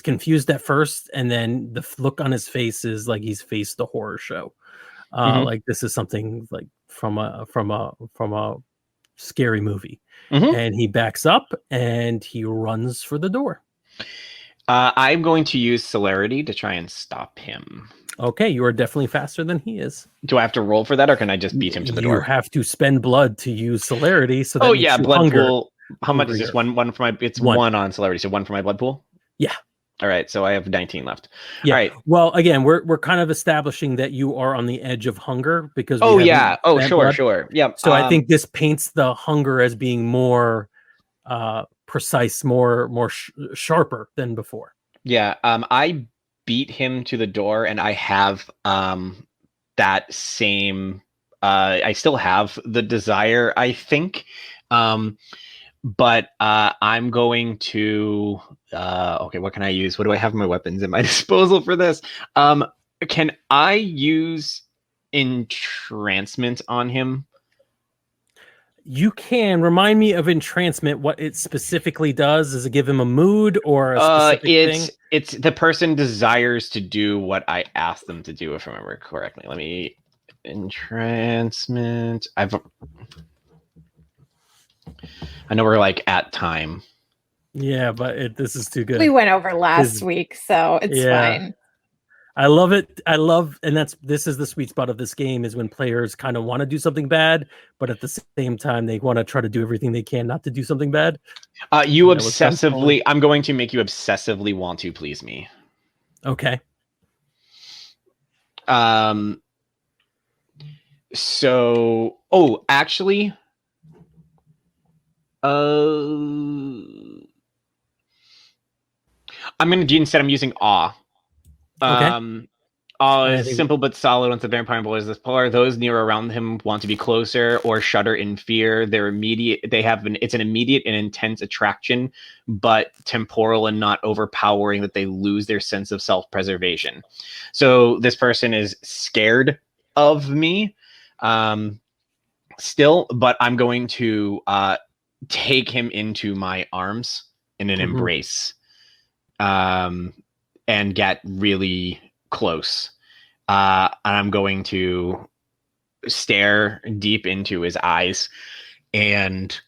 confused at first, and then the look on his face is like he's faced a horror show. Like this is something like from a scary movie. And he backs up and he runs for the door. I'm going to use celerity to try and stop him. Okay, you are definitely faster than he is. Do I have to roll for that, or can I just beat him to the door? You have to spend blood to use celerity. So that oh makes yeah, you blood pool. How much is hungrier. this? One for my. It's One. one on celerity, so one for my blood pool. Yeah. All right, so I have 19 left. Yeah. All right. Well, again, we're kind of establishing that you are on the edge of hunger because. Oh yeah. Oh spent sure, blood. sure. Yeah. So I think this paints the hunger as being more precise, more sharper than before. Yeah. I beat him to the door, and I have that same. I still have the desire, I think. But I'm going to okay, what can I use? What do I have my weapons at my disposal for this? Can I use entrancement on him? You can remind me of entrancement. What it specifically does? Does it give him a mood or a specific thing? It's the person desires to do what I asked them to do, if I remember correctly. Let me entrancement. I know we're like at time. Yeah, but this is too good. We went over last week, so it's fine. I love it. And this is the sweet spot of this game, is when players kind of want to do something bad, but at the same time they want to try to do everything they can not to do something bad. You obsessively. I'm going to make you obsessively want to please me. Okay. So, actually, I'm going to do instead. I'm using awe. Okay. Awe is simple but solid. Once the vampire employs this power, those near or around him want to be closer or shudder in fear. It's an immediate and intense attraction, but temporal and not overpowering, that they lose their sense of self-preservation. So this person is scared of me still, but I'm going to take him into my arms in an embrace and get really close. And I'm going to stare deep into his eyes and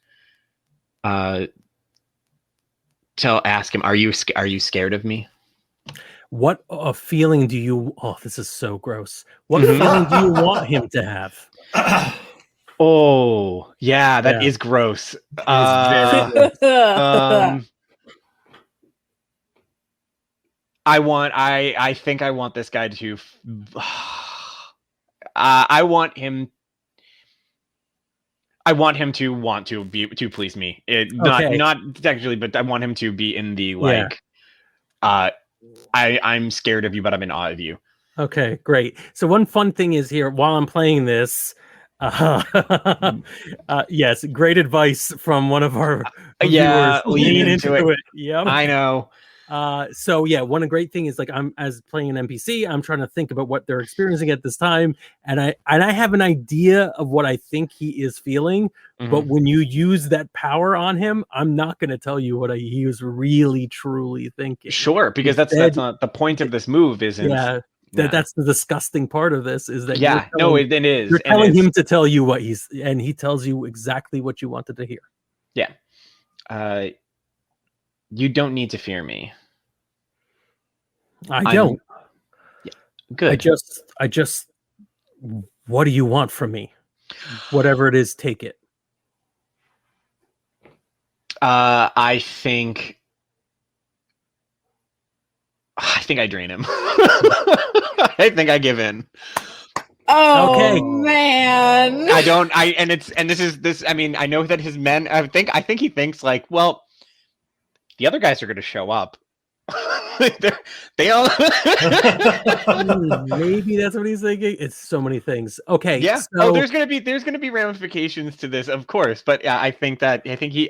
ask him, are you scared of me? What feeling do you... Oh, this is so gross. What feeling do you want him to have? Oh, yeah, that is gross. Very gross. I think I want this guy to I want him to want to please me. Not technically, but I want him to be in the I'm scared of you, but I'm in awe of you. Okay, great. So one fun thing is here while I'm playing this, yes, great advice from one of our viewers. Lean into it. Yep. I know. So yeah, one great thing is like I'm as playing an NPC, I'm trying to think about what they're experiencing at this time, and I have an idea of what I think he is feeling. But when you use that power on him, I'm not going to tell you what he was really truly thinking. Sure, because that's not the point of this move, isn't? Yeah. That's the disgusting part of this is that it is. You're telling him to tell you what and he tells you exactly what you wanted to hear. Yeah. You don't need to fear me. I don't. Yeah, good. I just what do you want from me? Whatever it is, take it. I think I drain him. I think I give in. Oh, okay. Man. I know that his men, I think he thinks like, well, the other guys are going to show up. They all maybe that's what he's thinking. It's so many things. Okay. Yeah. So... there's gonna be ramifications to this, of course. But yeah, I think he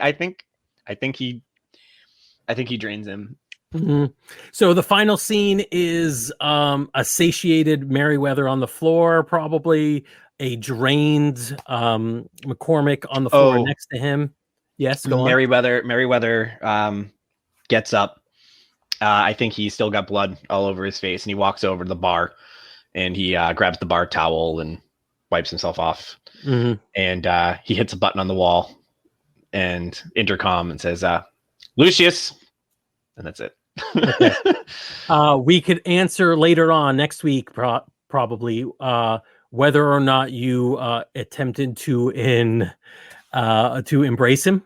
drains him. Mm-hmm. So the final scene is a satiated Merryweather on the floor, probably a drained McCormick on the floor next to him. Yes, go on. Merryweather gets up. I think he's still got blood all over his face, and he walks over to the bar, and he grabs the bar towel and wipes himself off. Mm-hmm. And he hits a button on the wall and intercom and says, Lucius. And that's it. Okay. We could answer later on next week, probably, whether or not you attempted to embrace him.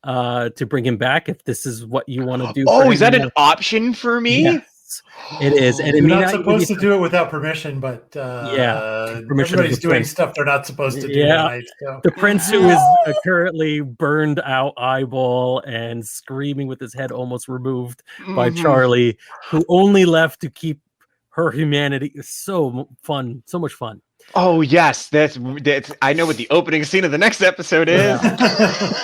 To bring him back, if this is what you want to do. Is that an option for me? Yes, it is. And you're not supposed to do it without permission, but everybody's doing stuff they're not supposed to do tonight. So. The prince, who is currently burned out eyeball and screaming with his head almost removed by Charlie, who only left to keep her humanity. Is so fun, so much fun. Oh yes, that's. I know what the opening scene of the next episode is. Yeah.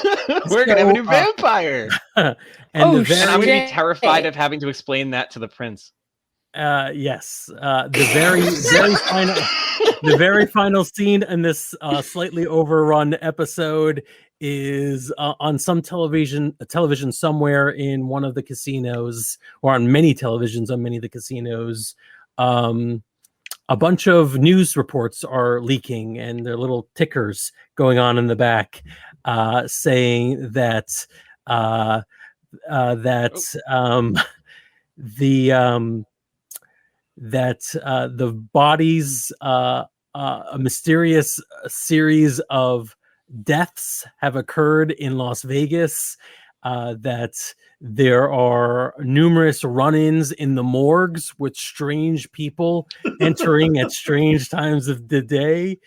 We're gonna have a new vampire, and I'm gonna be terrified of having to explain that to the prince. Yes, the very final scene in this slightly overrun episode is on some television somewhere in one of the casinos, or on many televisions on many of the casinos. A bunch of news reports are leaking, and there are little tickers going on in the back, saying that the bodies, a mysterious series of deaths have occurred in Las Vegas. That there are numerous run-ins in the morgues with strange people entering at strange times of the day,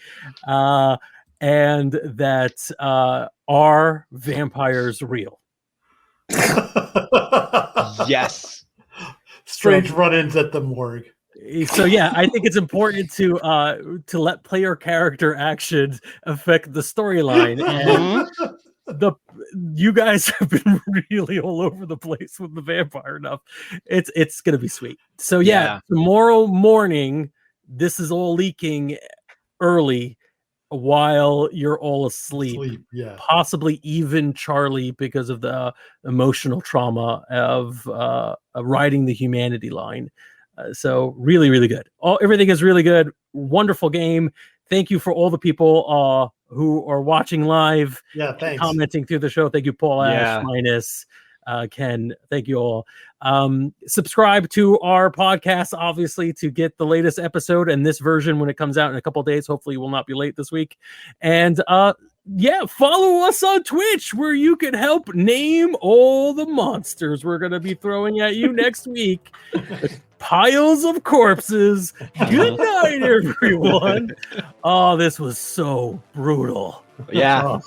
and that are vampires real? Yes. Strange run-ins at the morgue. So yeah, I think it's important to let player character actions affect the storyline. And you guys have been really all over the place with the vampire stuff. It's gonna be sweet. So yeah, tomorrow morning, this is all leaking early while you're all asleep. Possibly even Charlie, because of the emotional trauma of riding the humanity line. So really, really good. Everything is really good. Wonderful game. Thank you for all the people who are watching live, thanks. Commenting through the show. Thank you, Paul Ash, Minus, Ken. Thank you all. Subscribe to our podcast, obviously, to get the latest episode and this version when it comes out in a couple of days. Hopefully, will not be late this week. And follow us on Twitch, where you can help name all the monsters we're going to be throwing at you next week. Piles of corpses. Good night, everyone. Oh, this was so brutal. Yeah.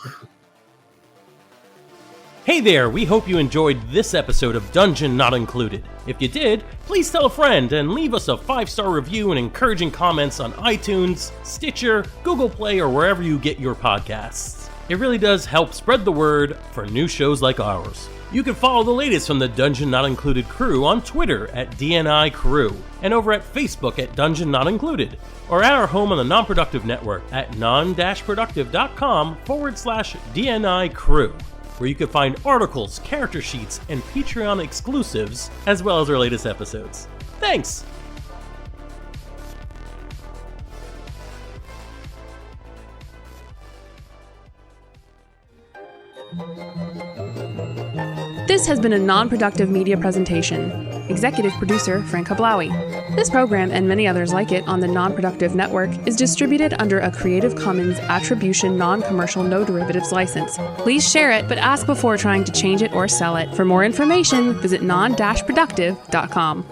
Hey there, we hope you enjoyed this episode of Dungeon Not Included. If you did, please tell a friend and leave us a 5-star review and encouraging comments on iTunes, Stitcher, Google Play, or wherever you get your podcasts. It really does help spread the word for new shows like ours. You can follow the latest from the Dungeon Not Included crew on Twitter at DNI Crew, and over at Facebook at Dungeon Not Included, or at our home on the Non-Productive Network at non-productive.com/DNI Crew, where you can find articles, character sheets, and Patreon exclusives, as well as our latest episodes. Thanks! This has been a non-productive media presentation. Executive producer Frank Hablawi. This program and many others like it on the Non-Productive Network is distributed under a Creative Commons Attribution Non-Commercial No Derivatives license. Please share it, but ask before trying to change it or sell it. For more information, visit non-productive.com.